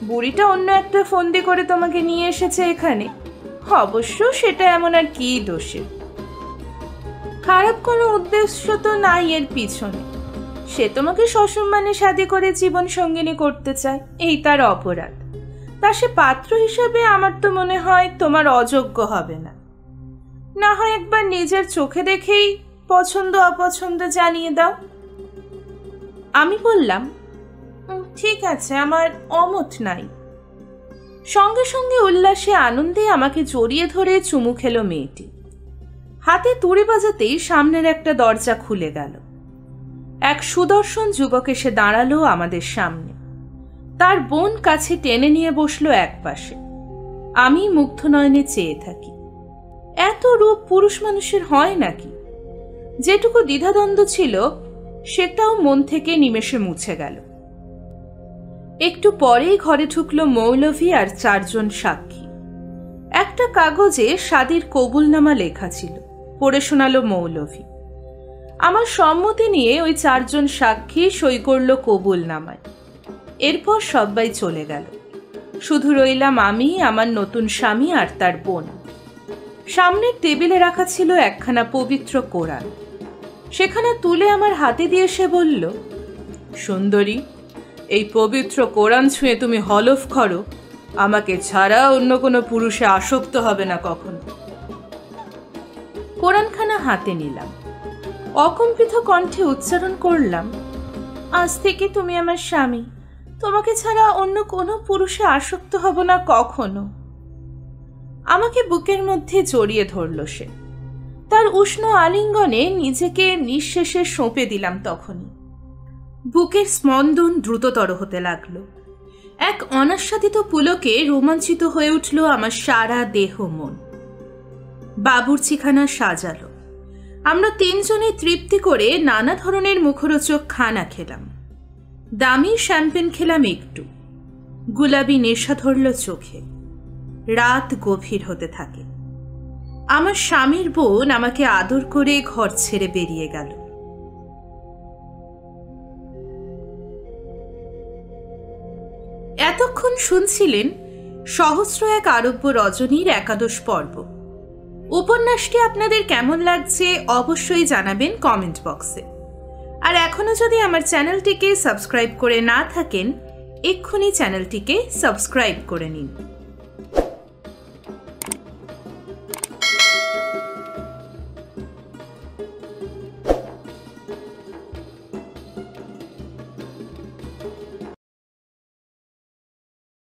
বুড়িটা অন্য একটা ফন্দি করে তোমাকে নিয়ে এসেছে এখানে। অবশ্য সেটা এমন আর কি দোষে, খারাপ কোনো উদ্দেশ্য তো নাই এর পিছনে। সে তোমাকে সসম্মানে শাদি করে জীবন সঙ্গিনী করতে চায়, এই তার অপরাধ। তা সে পাত্র হিসেবে আমার তো মনে হয় তোমার অযোগ্য হবে না। না হয় একবার নিজের চোখে দেখেই পছন্দ অপছন্দ জানিয়ে দাও। আমি বললাম, ঠিক আছে, আমার অমত নাই। সঙ্গে সঙ্গে উল্লাসে আনন্দে আমাকে জড়িয়ে ধরে চুমু খেলো মেয়েটি। হাতে তুড়ি বাজাতেই সামনের একটা দরজা খুলে গেল। এক সুদর্শন যুবক এসে দাঁড়ালো আমাদের সামনে। তার বোন কাছে টেনে নিয়ে বসলো এক পাশে। আমি মুগ্ধ নয়নে চেয়ে থাকি। এত রূপ পুরুষ মানুষের হয় নাকি? যেটুকু দ্বিধাদ্বন্দ্ব ছিল সেটাও মন থেকে নিমেষে মুছে গেল। একটু পরেই ঘরে ঢুকলো মৌলভী আর 4 জন সাক্ষী। একটা কাগজে শাদির কবুলনামা লেখা ছিল, পড়ে শোনালো মৌলভী। আমার সম্মতি নিয়ে ওই 4 জন সাক্ষী সই করলো কবুলনামায়। এরপর সবাই চলে গেল, শুধু রইলাম আমি, আমার নতুন স্বামী আর তার বোন। সামনের টেবিলে রাখা ছিল একখানা পবিত্র কোরআন। সেখানা তুলে আমার হাতে দিয়ে সে বলল, সুন্দরী, এই পবিত্র কোরআন ছুঁয়ে তুমি হলফ করো আমাকে ছাড়া অন্য কোনো পুরুষে আসক্ত হবে না কখনো। কোরআনখানা হাতে নিলাম, অকম্পিত কণ্ঠে উচ্চারণ করলাম, আজ থেকে তুমি আমার স্বামী, তোমাকে ছাড়া অন্য কোনো পুরুষে আসক্ত হব না কখনো। আমাকে বুকের মধ্যে জড়িয়ে ধরল সে। তার উষ্ণ আলিঙ্গনে নিজেকে নিঃশেষে সঁপে দিলাম। তখনই বুকের স্পন্দন দ্রুততর হতে লাগলো। এক অনাস্বাদিত পুলকে রোমাঞ্চিত হয়ে উঠল আমার সারা দেহ মন। বাবুর্চিখানা সাজালো। আমরা তিনজনে তৃপ্তি করে নানা ধরনের মুখরোচক খানা খেলাম। দামি শ্যাম্পেন খেলাম একটু। গুলাবি নেশা ধরল চোখে। রাত গভীর হতে থাকে। আমার স্বামীর বোন আমাকে আদর করে ঘর ছেড়ে বেরিয়ে গেল। এতক্ষণ শুনছিলেন সহস্র এক আরব্য রজনীর একাদশ পর্ব। উপন্যাসটি আপনাদের কেমন লাগছে অবশ্যই জানাবেন কমেন্ট বক্সে। আর এখনো যদি আমার চ্যানেলটিকে সাবস্ক্রাইব করে না থাকেন, এক্ষুনি চ্যানেলটিকে সাবস্ক্রাইব করে নিন।